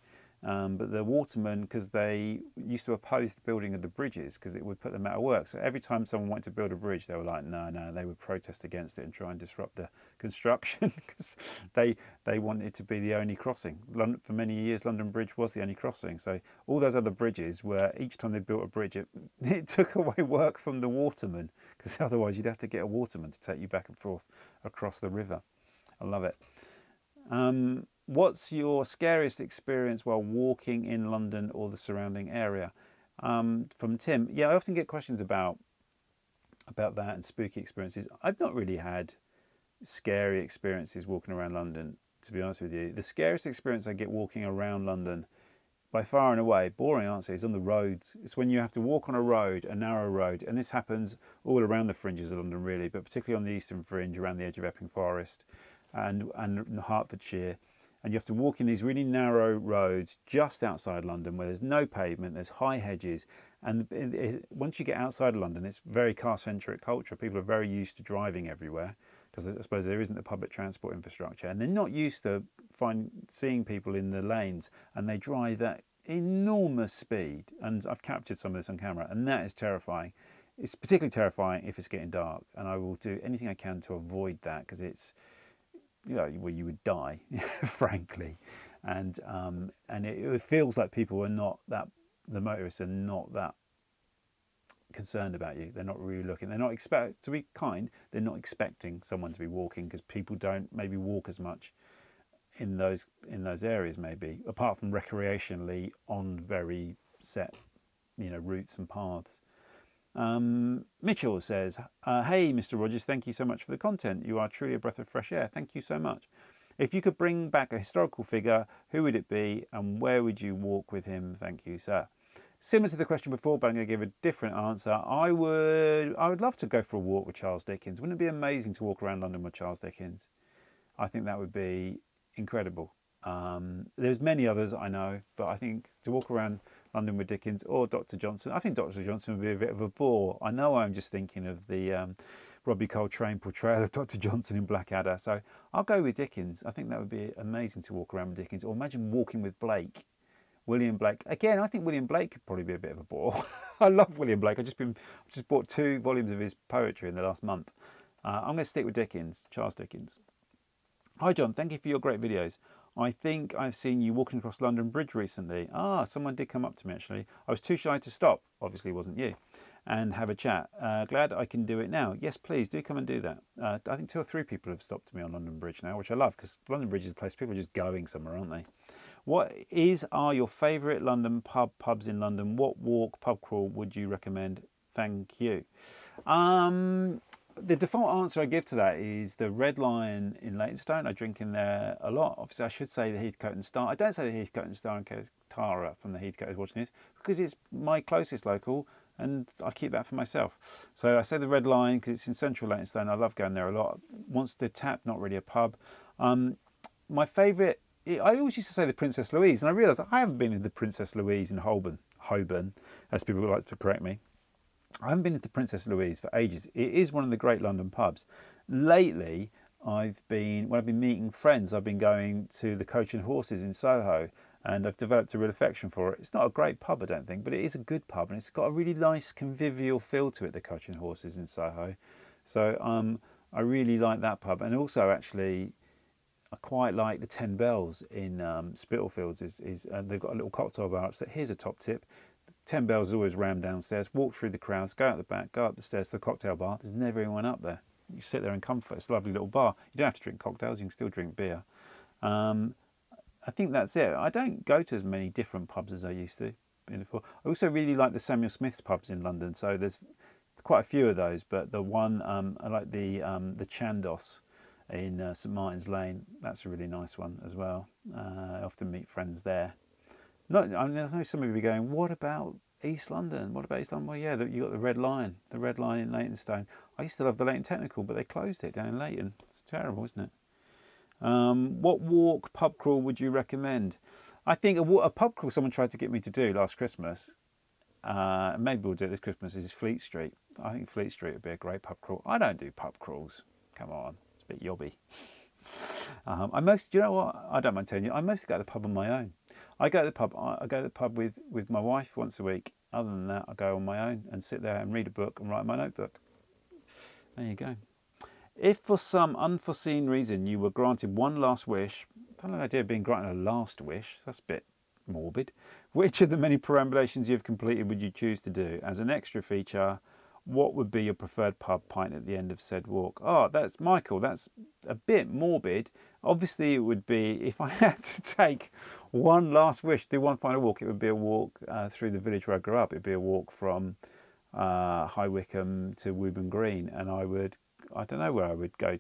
Speaker 1: But the watermen, because they used to oppose the building of the bridges because it would put them out of work. So every time someone wanted to build a bridge, they were like, no, they would protest against it and try and disrupt the construction because they wanted it to be the only crossing. For many years, London Bridge was the only crossing. So all those other bridges were, each time they built a bridge, it took away work from the watermen, because otherwise you'd have to get a waterman to take you back and forth across the river. I love it. What's your scariest experience while walking in London or the surrounding area? From Tim. Yeah, I often get questions about about that and spooky experiences. I've not really had scary experiences walking around London, to be honest with you. The scariest experience I get walking around London, by far and away, boring answer, is on the roads. It's when you have to walk on a road, a narrow road, and this happens all around the fringes of London really, but particularly on the eastern fringe around the edge of Epping Forest and Hertfordshire. And you have to walk in these really narrow roads just outside London where there's no pavement, there's high hedges. And once you get outside of London, it's very car-centric culture. People are very used to driving everywhere because I suppose there isn't the public transport infrastructure. And they're not used to seeing people in the lanes, and they drive at enormous speed. And I've captured some of this on camera, and that is terrifying. It's particularly terrifying if it's getting dark, and I will do anything I can to avoid that because it's, you know, well, you would die, frankly, and it feels like people are not that, the motorists are not that concerned about you. They're not really looking. They're not to be kind. They're not expecting someone to be walking because people don't maybe walk as much in those areas, maybe apart from recreationally on very set, you know, routes and paths. Mitchell says, hey Mr. Rogers, thank you so much for the content. You are truly a breath of fresh air. Thank you so much. If you could bring back a historical figure, who would it be and where would you walk with him? Thank you, sir. Similar to the question before, but I'm going to give a different answer. I would love to go for a walk with Charles Dickens. Wouldn't it be amazing to walk around London with Charles Dickens? I think that would be incredible. There's many others I know, but I think to walk around London with Dickens or Dr. Johnson, I think Dr. Johnson would be a bit of a bore. I know I'm just thinking of the Robbie Coltrane portrayal of Dr. Johnson in Blackadder, so I'll go with Dickens. I think that would be amazing to walk around with Dickens, or imagine walking with Blake. William Blake. Again, I think William Blake could probably be a bit of a bore. I love William Blake. I've just bought 2 volumes of his poetry in the last month. I'm going to stick with Dickens, Charles Dickens. Hi John, thank you for your great videos. I think I've seen you walking across London Bridge recently. Someone did come up to me actually. I was too shy to stop, obviously it wasn't you, and have a chat. Glad I can do it now. Yes, please do come and do that. I think 2 or 3 people have stopped me on London Bridge now, which I love because London Bridge is a place people are just going somewhere, aren't they? What are your favourite London pubs in London? What walk, pub crawl would you recommend? Thank you. The default answer I give to that is the Red Lion in Leytonstone. I drink in there a lot. Obviously, I should say the Heathcote and Star. I don't say the Heathcote and Star in case Tara from the Heathcote is watching this because it's my closest local and I keep that for myself. So I say the Red Lion because it's in central Leytonstone. I love going there a lot. Once the Tap, not really a pub. My favourite, I always used to say the Princess Louise, and I realised I haven't been in the Princess Louise in Holborn, as people would like to correct me. I haven't been to Princess Louise for ages. It is one of the great London pubs. Lately, when I've been meeting friends, I've been going to the Coach and Horses in Soho, and I've developed a real affection for it. It's not a great pub, I don't think, but it is a good pub, and it's got a really nice convivial feel to it, the Coach and Horses in Soho. So I really like that pub, and also actually, I quite like the 10 Bells in Spitalfields. They've got a little cocktail bar upstairs. Here's a top tip. 10 Bells is always rammed downstairs. Walk through the crowds, go out the back, go up the stairs to the cocktail bar. There's never anyone up there. You sit there in comfort. It's a lovely little bar. You don't have to drink cocktails. You can still drink beer. I think that's it. I don't go to as many different pubs as I used to before. I also really like the Samuel Smith's pubs in London. So there's quite a few of those, but the one I like the Chandos in St Martin's Lane. That's a really nice one as well. I often meet friends there. I know some of you will be going, what about East London? What about East London? Well, yeah, you got the Red Lion in Leytonstone. I used to love the Leyton Technical, but they closed it down in Leyton. It's terrible, isn't it? What walk, pub crawl would you recommend? I think a pub crawl someone tried to get me to do last Christmas, maybe we'll do it this Christmas, is Fleet Street. I think Fleet Street would be a great pub crawl. I don't do pub crawls. Come on, it's a bit yobby. Do you know what? I don't mind telling you, I mostly go to the pub on my own. I go to the pub with my wife once a week. Other than that, I go on my own and sit there and read a book and write my notebook. There you go. If for some unforeseen reason you were granted one last wish, I don't like the idea of being granted a last wish, that's a bit morbid. Which of the many perambulations you've completed would you choose to do? As an extra feature, what would be your preferred pub pint at the end of said walk? Oh, that's Michael, that's a bit morbid. Obviously it would be, if I had to take one last wish, do one final walk, it would be a walk through the village where I grew up. It'd be a walk from High Wycombe to Woburn Green, and I don't know where I would go.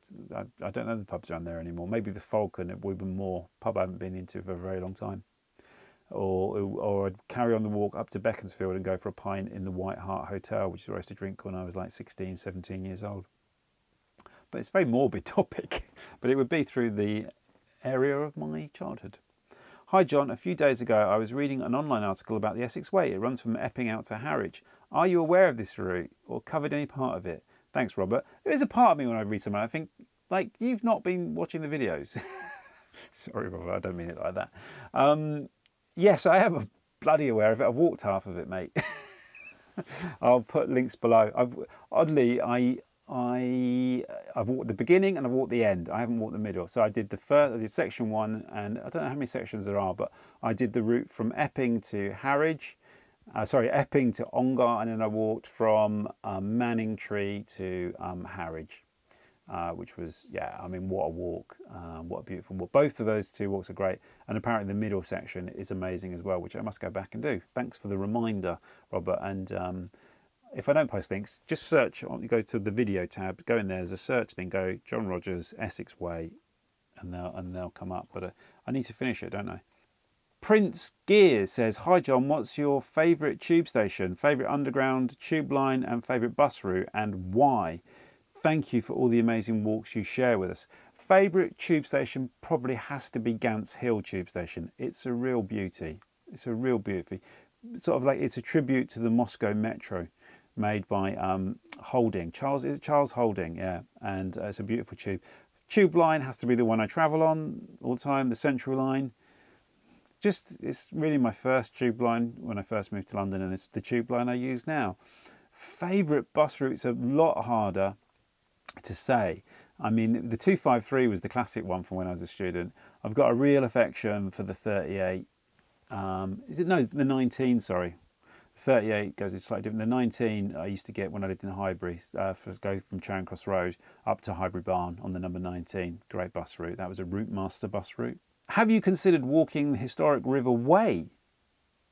Speaker 1: I don't know the pubs around there anymore. Maybe the Falcon at Woburn Moor, pub I haven't been into for a very long time. Or I'd carry on the walk up to Beaconsfield and go for a pint in the White Hart Hotel, which is where I used to drink when I was like 16, 17 years old. But it's a very morbid topic, but it would be through the area of my childhood. Hi John, a few days ago I was reading an online article about the Essex Way. It runs from Epping out to Harwich. Are you aware of this route or covered any part of it? Thanks, Robert. There is a part of me when I read something, I think, like, you've not been watching the videos. Sorry, Robert, I don't mean it like that. Yes, I am bloody aware of it. I've walked half of it, mate. I'll put links below. I've walked the beginning and I've walked the end. I haven't walked the middle. So I did section 1, and I don't know how many sections there are, but I did the route from Epping to Harwich. Epping to Ongar, and then I walked from Manningtree to Harwich, which was, I mean, what a walk, what a beautiful walk. Both of those two walks are great, and apparently the middle section is amazing as well, which I must go back and do. Thanks for the reminder, Robert. And if I don't post links, just search, go to the video tab, go in there, there's a search thing, go John Rogers, Essex Way, and they'll come up. But I need to finish it, don't I? Prince Gears says, hi John, what's your favourite tube station, favourite underground tube line and favourite bus route, and why? Thank you for all the amazing walks you share with us. Favourite tube station probably has to be Gants Hill tube station. It's a real beauty. It's a real beauty. Sort of like, it's a tribute to the Moscow Metro made by Holding. Is it Charles Holding? Yeah, and it's a beautiful tube. Tube line has to be the one I travel on all the time, the Central line. It's really my first tube line when I first moved to London, and it's the tube line I use now. Favourite bus route's a lot harder to say. I mean, the 253 was the classic one from when I was a student. I've got a real affection for the 38. The 19, sorry. 38 goes, it's slightly different. The 19 I used to get when I lived in Highbury, go from Charing Cross Road up to Highbury Barn on the number 19. Great bus route. That was a Route Master bus route. Have you considered walking the historic River Wey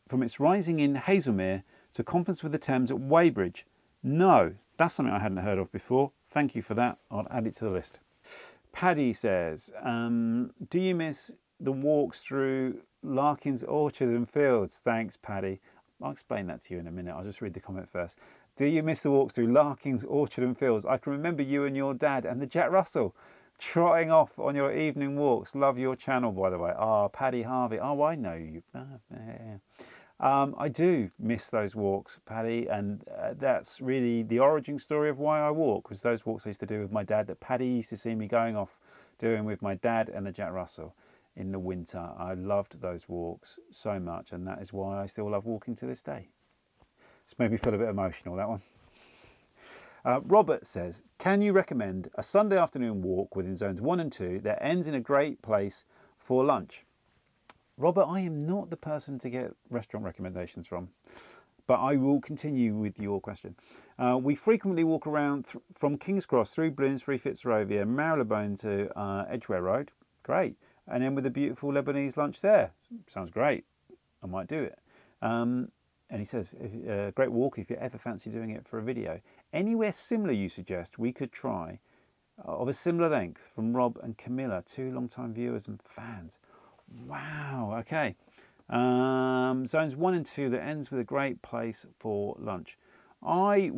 Speaker 1: from its rising in Hazelmere to Conference with the Thames at Weybridge? No, that's something I hadn't heard of before. Thank you for that. I'll add it to the list. Paddy says, do you miss the walks through Larkin's Orchards and Fields? Thanks, Paddy. I'll explain that to you in a minute. I'll just read the comment first. Do you miss the walks through Larkin's Orchard and Fields? I can remember you and your dad and the Jack Russell trotting off on your evening walks. Love your channel, by the way. Paddy Harvey. I know you. I do miss those walks, Paddy, and that's really the origin story of why I walk, was those walks I used to do with my dad that Paddy used to see me going off doing with my dad and the Jack Russell in the winter. I loved those walks so much, and that is why I still love walking to this day. It's made me feel a bit emotional, that one. Robert says, can you recommend a Sunday afternoon walk within zones 1 and 2 that ends in a great place for lunch? Robert, I am not the person to get restaurant recommendations from, but I will continue with your question. We frequently walk around from King's Cross through Bloomsbury, Fitzrovia, Marylebone to Edgware Road. Great. And then with a beautiful Lebanese lunch there. Sounds great. I might do it. And he says, great walk if you ever fancy doing it for a video. Anywhere similar you suggest we could try, of a similar length, from Rob and Camilla, 2 long-time viewers and fans. Wow, okay. Zones 1 and 2 that ends with a great place for lunch. I'm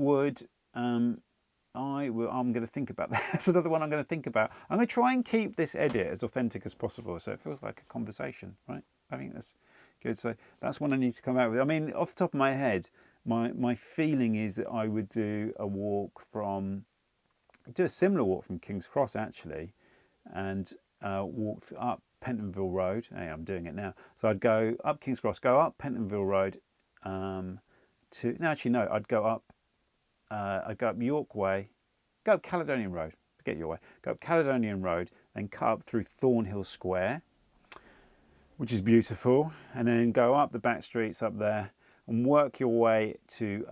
Speaker 1: going to think about that. That's another one I'm going to think about. I'm going to try and keep this edit as authentic as possible, so it feels like a conversation, right? I think that's good. So that's one I need to come out with. I mean, off the top of my head, my feeling is that I would do a similar walk from King's Cross actually, and walk up Pentonville Road. Hey, I'm doing it now. So I'd go up King's Cross, go up Pentonville Road, I'd go up York Way, go up Caledonian Road, forget York Way, go up Caledonian Road, then cut up through Thornhill Square, which is beautiful, and then go up the back streets up there and work your way to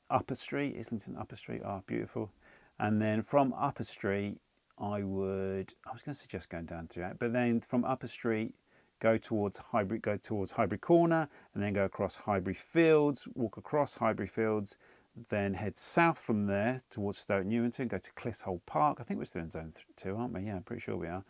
Speaker 1: Upper Street, Islington Upper Street, beautiful. And then from Upper Street, I was going to suggest going down to that, but then from Upper Street, go towards Highbury Corner, and then go across Highbury Fields, walk across Highbury Fields, then head south from there towards Stoke Newington, go to Clissold Park. I think we're still in zone 2, aren't we? Yeah, I'm pretty sure we are.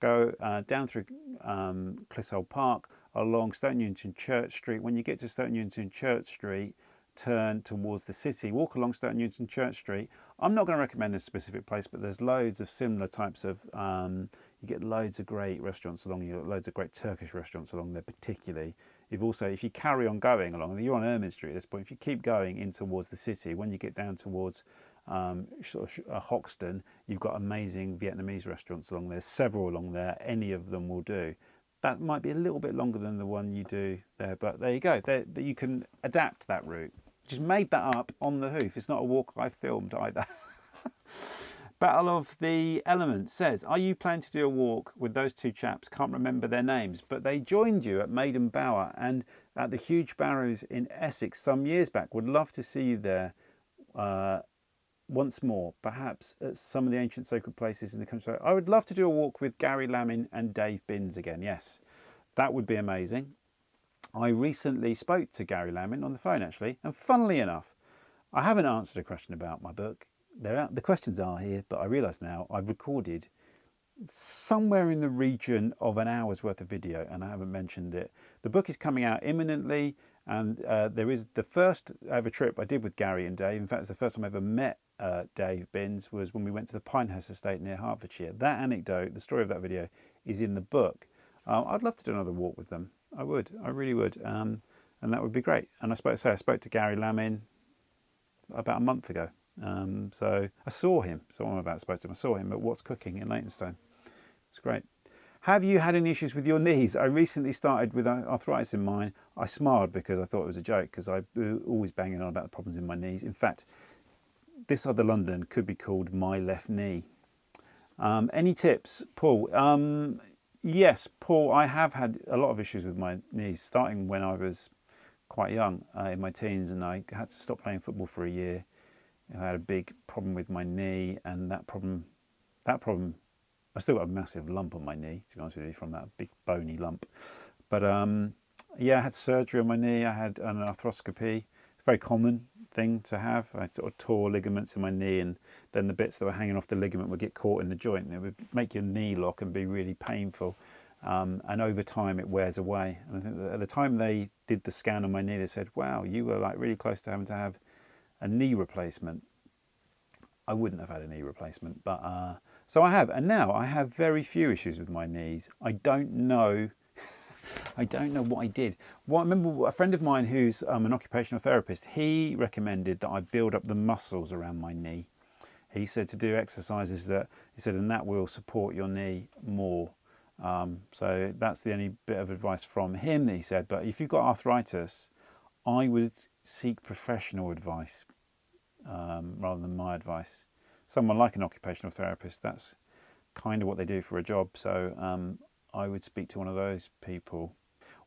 Speaker 1: Go down through Clissold Park, along Stoke Newington Church Street. When you get to Stoke Newington Church Street, turn towards the city, walk along Stoke Newington Church Street. I'm not going to recommend a specific place, but there's loads of similar types of, you get loads of great restaurants along, you get loads of great Turkish restaurants along there particularly. You've also, if you carry on going along, you're on Ermine Street at this point, if you keep going in towards the city, when you get down towards Hoxton, you've got amazing Vietnamese restaurants along there, several along there, any of them will do. That might be a little bit longer than the one you do there, but there you go. You can adapt that route. Just made that up on the hoof. It's not a walk I filmed either. Battle of the Elements says, are you planning to do a walk with those two chaps? Can't remember their names, but they joined you at Maiden Bower and at the Huge Barrows in Essex some years back. Would love to see you there once more, perhaps at some of the ancient sacred places in the countryside. I would love to do a walk with Gary Lamin and Dave Binns again. Yes, that would be amazing. I recently spoke to Gary Lamin on the phone actually, and funnily enough, I haven't answered a question about my book. The questions are here, but I realise now I've recorded somewhere in the region of an hour's worth of video and I haven't mentioned it. The book is coming out imminently, and there is the first ever trip I did with Gary and Dave. In fact, it's the first time I ever met Dave Binns was when we went to the Pinehurst estate near Hertfordshire. That anecdote, the story of that video, is in the book. I'd love to do another walk with them. I would, I really would, and that would be great. And I spoke to Gary Lamin about a month ago. So I saw him. So I'm about to spoke to him. I saw him at What's Cooking in Leytonstone. It's great. Have you had any issues with your knees? I recently started with arthritis in mine. I smiled because I thought it was a joke because I always banging on about the problems in my knees. In fact, this other London could be called my left knee. Any tips, Paul? Yes, Paul, I have had a lot of issues with my knees, starting when I was quite young, in my teens, and I had to stop playing football for a year. I had a big problem with my knee, and that problem, I still got a massive lump on my knee, to be honest with you, from that big bony lump. But yeah, I had surgery on my knee. I had an arthroscopy. It's a very common thing to have. I sort of tore ligaments in my knee, and then the bits that were hanging off the ligament would get caught in the joint, and it would make your knee lock and be really painful. And over time, it wears away. And I think that at the time they did the scan on my knee, they said, "Wow, you were like really close to having to have a knee replacement." I wouldn't have had a knee replacement, but so I have, and now I have very few issues with my knees. I don't know what I did. Well, I remember a friend of mine who's an occupational therapist. He recommended that I build up the muscles around my knee. He said to do exercises and that will support your knee more. So that's the only bit of advice from him that he said. But if you've got arthritis, I would seek professional advice rather than my advice. Someone like an occupational therapist, that's kind of what they do for a job. So I would speak to one of those people.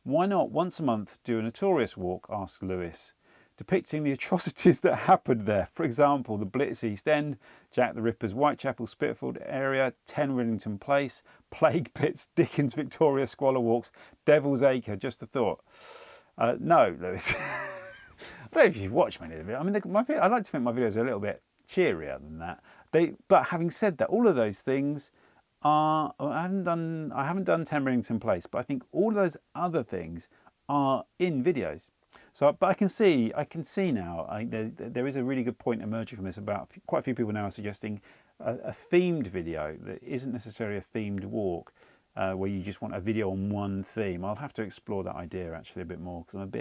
Speaker 1: Why not once a month do a Notorious walk, asked Lewis, depicting the atrocities that happened there. For example, the Blitz East End, Jack the Ripper's Whitechapel, Spitalfield area, 10 Rillington Place, Plague Pits, Dickens Victoria Squalor Walks, Devil's Acre. Just a thought. No, Lewis. I don't know if you've watched many of it. I mean, I like to think my videos are a little bit cheerier than that. But having said that, all of those things are. I haven't done 10 Rillington Place, but I think all of those other things are in videos. So, but I can see now. There is a really good point emerging from this about quite a few people now are suggesting a themed video that isn't necessarily a themed walk, where you just want a video on one theme. I'll have to explore that idea actually a bit more because I'm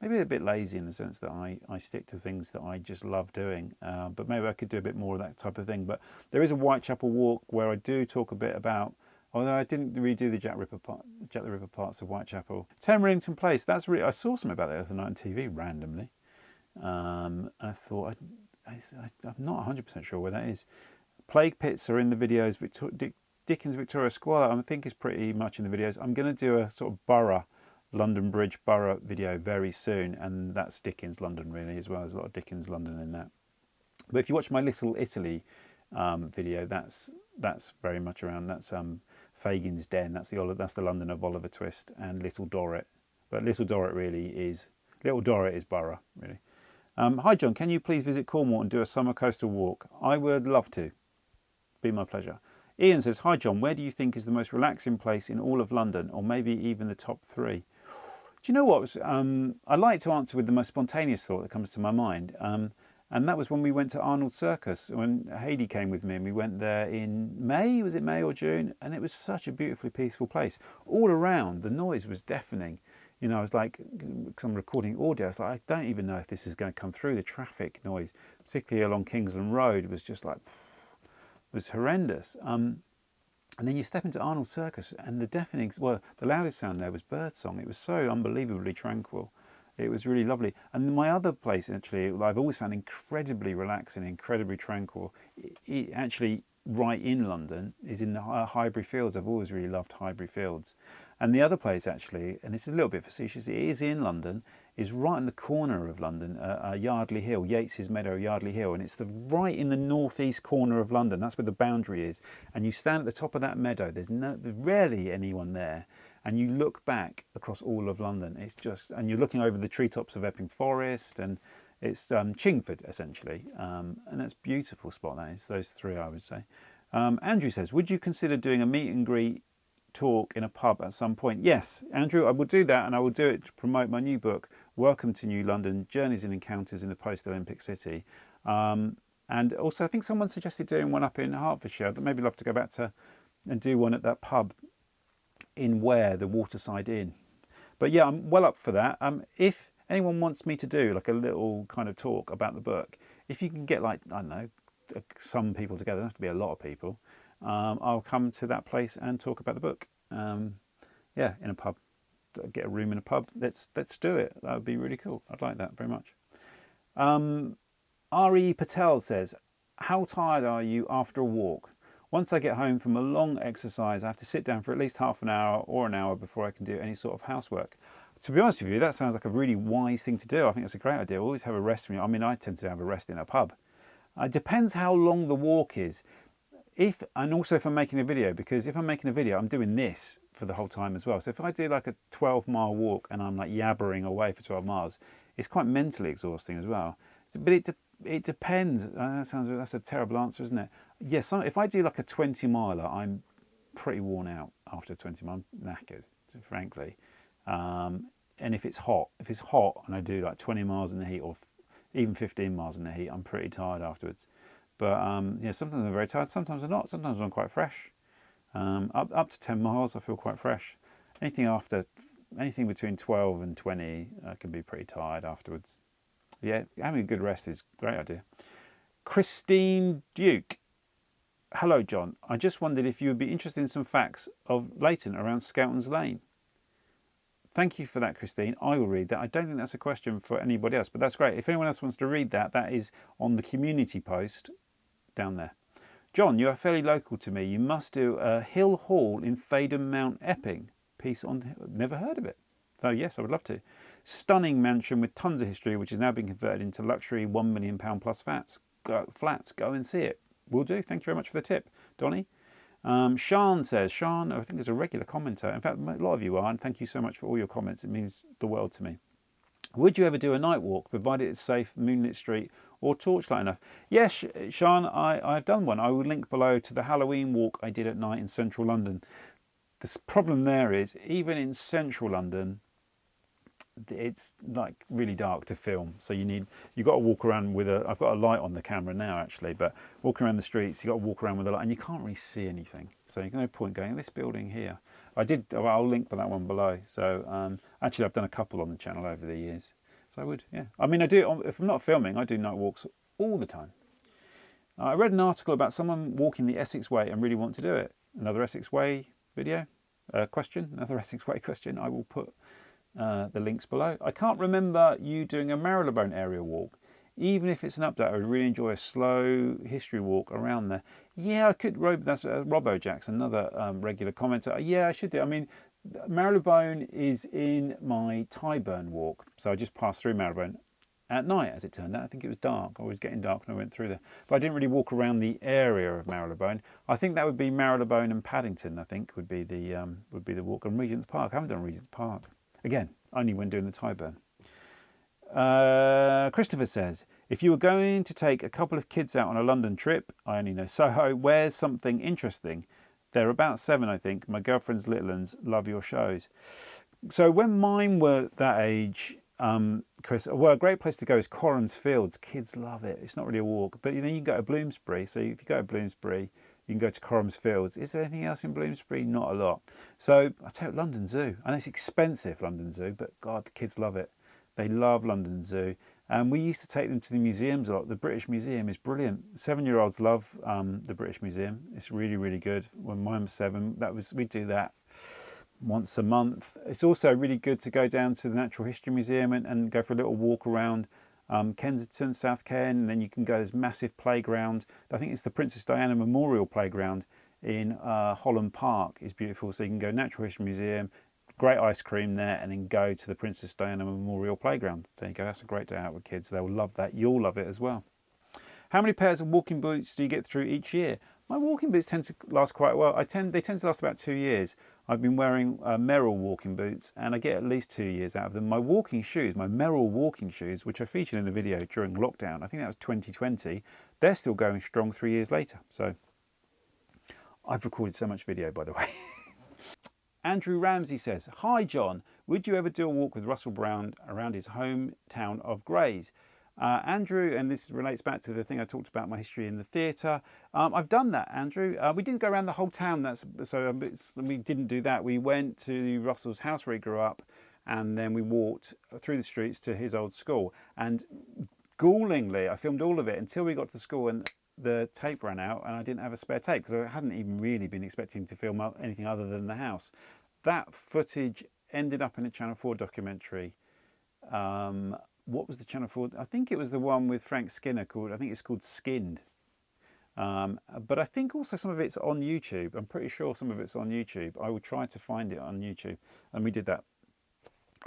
Speaker 1: maybe a bit lazy in the sense that I stick to things that I just love doing. But maybe I could do a bit more of that type of thing. But there is a Whitechapel walk where I do talk a bit about. Although I didn't redo the Jack the Ripper parts of Whitechapel. 10 Rillington Place, that's really, I saw something about that the other night on TV randomly. And I thought, I'm not 100% sure where that is. Plague Pits are in the videos. Dickens Victoria Squalor, I think, is pretty much in the videos. I'm going to do a sort of borough, London Bridge borough video very soon. And that's Dickens London really as well. There's a lot of Dickens London in that. But if you watch my Little Italy video, that's very much around, that's Fagin's Den, that's the London of Oliver Twist and Little Dorrit. But Little Dorrit is borough, really. Hi John, can you please visit Cornwall and do a summer coastal walk? I would love to. Be my pleasure. Ian says, hi John, where do you think is the most relaxing place in all of London, or maybe even the top 3? Do you know what? I like to answer with the most spontaneous thought that comes to my mind. And that was when we went to Arnold Circus, when Hayley came with me, and we went there in May, was it May or June? And it was such a beautifully peaceful place. All around, the noise was deafening. You know, I was like, because I'm recording audio, I was like, I don't even know if this is going to come through. The traffic noise, particularly along Kingsland Road, was just like, it was horrendous. And then you step into Arnold Circus and the deafening, well, the loudest sound there was birdsong. It was so unbelievably tranquil. It was really lovely. And my other place, actually, I've always found incredibly relaxing, incredibly tranquil. It actually, right in London, is in the Highbury Fields. I've always really loved Highbury Fields. And the other place, actually, and this is a little bit facetious, it is in London, is right in the corner of London, Yardley Hill, Yates's Meadow, Yardley Hill, and it's right in the northeast corner of London. That's where the boundary is. And you stand at the top of that meadow. There's rarely anyone there. And you look back across all of London. It's just, and you're looking over the treetops of Epping Forest, and it's Chingford essentially, and that's a beautiful spot. That is, those 3 I would say. Andrew says, would you consider doing a meet and greet talk in a pub at some point? Yes, Andrew, I will do that, and I will do it to promote my new book, Welcome to New London: Journeys and Encounters in the Post-Olympic City. And also, I think someone suggested doing one up in Hertfordshire. I'd maybe love to go back to and do one at that pub in Ware, the Waterside Inn. But yeah, I'm well up for that. If anyone wants me to do like a little kind of talk about the book, if you can get like, I don't know, some people together, there have to be a lot of people, I'll come to that place and talk about the book. Yeah, in a pub. Get a room in a pub. Let's do it. That would be really cool. I'd like that very much. R.E. Patel says, how tired are you after a walk? Once I get home from a long exercise, I have to sit down for at least half an hour or an hour before I can do any sort of housework. To be honest with you, that sounds like a really wise thing to do. I think that's a great idea. Always have a rest. I mean, I tend to have a rest in a pub. It depends how long the walk is. And also if I'm making a video, because if I'm making a video, I'm doing this for the whole time as well. So if I do like a 12-mile walk and I'm like yabbering away for 12 miles, it's quite mentally exhausting as well. But it depends. That's a terrible answer, isn't it? Yes, if I do like a 20-miler, I'm pretty worn out after 20 miles. I'm knackered, frankly. And if it's hot and I do like 20 miles in the heat or even 15 miles in the heat, I'm pretty tired afterwards. But yeah, sometimes I'm very tired, sometimes I'm not. Sometimes I'm quite fresh. Up to 10 miles, I feel quite fresh. Anything between 12 and 20, I can be pretty tired afterwards. Yeah, having a good rest is a great idea. Christine Duke. Hello, John. I just wondered if you would be interested in some facts of Leighton around Skelton's Lane. Thank you for that, Christine. I will read that. I don't think that's a question for anybody else, but that's great. If anyone else wants to read that, that is on the community post down there. John, you are fairly local to me. You must do a Hill Hall in Fadham Mount Epping piece on... Never heard of it. So yes, I would love to. Stunning mansion with tons of history, which is now being converted into luxury £1 million plus flats. Go and see it. Will do. Thank you very much for the tip, Donnie. Sean says, Sean, I think is a regular commenter. In fact, a lot of you are, and thank you so much for all your comments. It means the world to me. Would you ever do a night walk, provided it's safe, moonlit street, or torchlight enough? Yes, Sean, I've done one. I will link below to the Halloween walk I did at night in central London. The problem there is, even in central London, it's like really dark to film, so you've got to walk around with I've got a light on the camera now actually, but walking around the streets you've got to walk around with a light and you can't really see anything, so you've no point going this building here. I'll link for that one below. So actually I've done a couple on the channel over the years, so I would, yeah, I mean I do, if I'm not filming I do night walks all the time. I read an article about someone walking the Essex Way and really want to do it. Another Essex Way video question, another Essex Way question. I will put the links below. I can't remember you doing a Marylebone area walk. Even if it's an update, I would really enjoy a slow history walk around there. Yeah, I could. That's Robbo Jackson, another regular commenter. Yeah, I should do. I mean, Marylebone is in my Tyburn walk, so I just passed through Marylebone at night. As it turned out, I think it was dark. I was getting dark when I went through there, but I didn't really walk around the area of Marylebone. I think that would be Marylebone and Paddington. I think would be the walk. And Regent's Park. I haven't done Regent's Park. Again, only when doing the Tyburn. Christopher says, if you were going to take a couple of kids out on a London trip, I only know Soho, where's something interesting? They're about 7, I think. My girlfriend's little ones love your shows. So when mine were that age, Chris, well, a great place to go is Coram's Fields. Kids love it. It's not really a walk, but then you can go to Bloomsbury. So if you go to Bloomsbury, you can go to Coram's Fields. Is there anything else in Bloomsbury? Not a lot. So I take London Zoo, and it's expensive, London Zoo, but God, the kids love it. They love London Zoo. And we used to take them to the museums a lot. The British Museum is brilliant. 7-year-olds love the British Museum. It's really, really good. When mine was 7, we'd do that once a month. It's also really good to go down to the Natural History Museum and go for a little walk around Kensington, South Ken, and then you can go to this massive playground. I think it's the Princess Diana Memorial Playground in Holland Park. It's beautiful. So you can go Natural History Museum, great ice cream there, and then go to the Princess Diana Memorial Playground. There you go. That's a great day out with kids. They'll love that. You'll love it as well. How many pairs of walking boots do you get through each year? My walking boots tend to last quite well. They tend to last about 2 years. I've been wearing Merrill walking boots, and I get at least 2 years out of them. My walking shoes, my Merrill walking shoes, which I featured in a video during lockdown, I think that was 2020, they're still going strong 3 years later. So I've recorded so much video, by the way. Andrew Ramsey says, hi John, would you ever do a walk with Russell Brand around his hometown of Grays? Andrew, and this relates back to the thing I talked about, my history in the theatre. I've done that, Andrew. We didn't go around the whole town, we didn't do that. We went to Russell's house where he grew up, and then we walked through the streets to his old school. And gallingly, I filmed all of it until we got to school and the tape ran out, and I didn't have a spare tape because I hadn't even really been expecting to film anything other than the house. That footage ended up in a Channel 4 documentary. What was the Channel 4? I think it was the one with Frank Skinner I think it's called Skinned. But I think also some of it's on YouTube. I'm pretty sure some of it's on YouTube. I will try to find it on YouTube. And we did that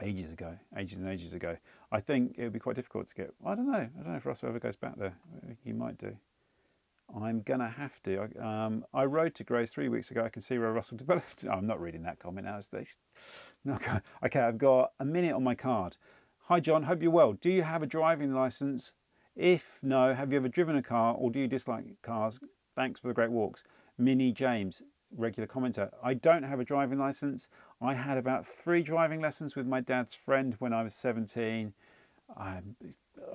Speaker 1: ages and ages ago. I think it would be quite difficult to get. I don't know if Russell ever goes back there. He might do. I'm going to have to. I rode to Grays 3 weeks ago. I can see where Russell developed. Oh, I'm not reading that comment now. Okay, I've got a minute on my card. Hi John, hope you're well. Do you have a driving licence? If no, have you ever driven a car, or do you dislike cars? Thanks for the great walks. Minnie James, regular commenter. I don't have a driving licence. I had about 3 driving lessons with my dad's friend when I was 17. I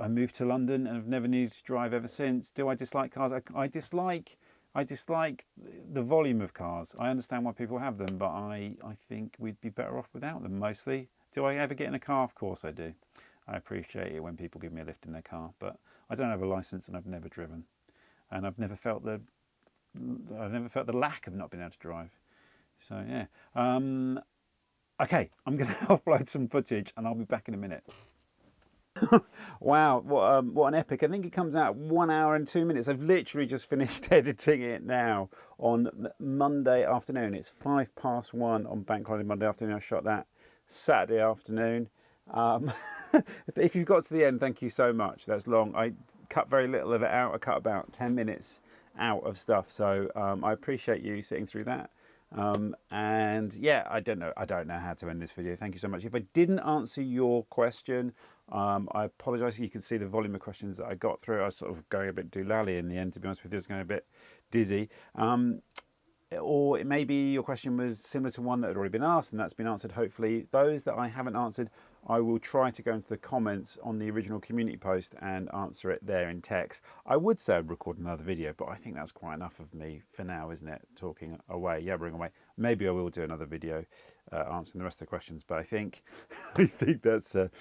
Speaker 1: moved to London and have never needed to drive ever since. Do I dislike cars? I dislike the volume of cars. I understand why people have them, but I think we'd be better off without them mostly. Do I ever get in a car? Of course I do. I appreciate it when people give me a lift in their car, but I don't have a licence and I've never driven. And I've never felt the lack of not being able to drive. So yeah. Okay, I'm going to upload some footage and I'll be back in a minute. Wow, what an epic. I think it comes out 1 hour and 2 minutes. I've literally just finished editing it now on Monday afternoon. It's 1:05 on Bank Holiday Monday afternoon. I shot that Saturday afternoon. If you've got to the end, thank you so much. That's long. I cut very little of it out. I cut about 10 minutes out of stuff. So I appreciate you sitting through that. And yeah, I don't know how to end this video. Thank you so much. If I didn't answer your question, I apologise. You can see the volume of questions that I got through. I was sort of going a bit doolally in the end, to be honest with you. I was going a bit dizzy. Or maybe your question was similar to one that had already been asked and that's been answered, hopefully. Those that I haven't answered, I will try to go into the comments on the original community post and answer it there in text. I would say I'd record another video, but I think that's quite enough of me for now, isn't it? Talking away, yabbering away. Maybe I will do another video answering the rest of the questions, but I think that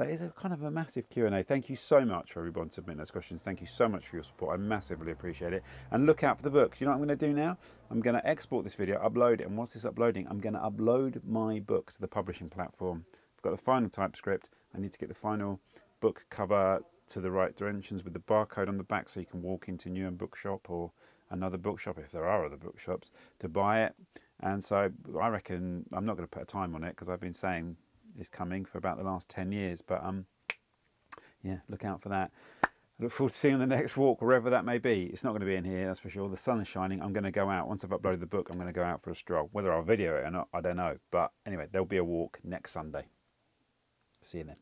Speaker 1: is a kind of a massive Q&A. Thank you so much for everyone submitting those questions. Thank you so much for your support. I massively appreciate it. And look out for the book. You know what I'm going to do now? I'm going to export this video, upload it, and once it's uploading, I'm going to upload my book to the publishing platform. I've got the final typescript. I need to get the final book cover to the right dimensions with the barcode on the back so you can walk into Newham Bookshop or another bookshop, if there are other bookshops, to buy it. And so I reckon, I'm not going to put a time on it because I've been saying it's coming for about the last 10 years. But yeah, look out for that. I look forward to seeing you on the next walk, wherever that may be. It's not going to be in here, that's for sure. The sun is shining. I'm going to go out. Once I've uploaded the book, I'm going to go out for a stroll. Whether I'll video it or not, I don't know. But anyway, there'll be a walk next Sunday. See you then.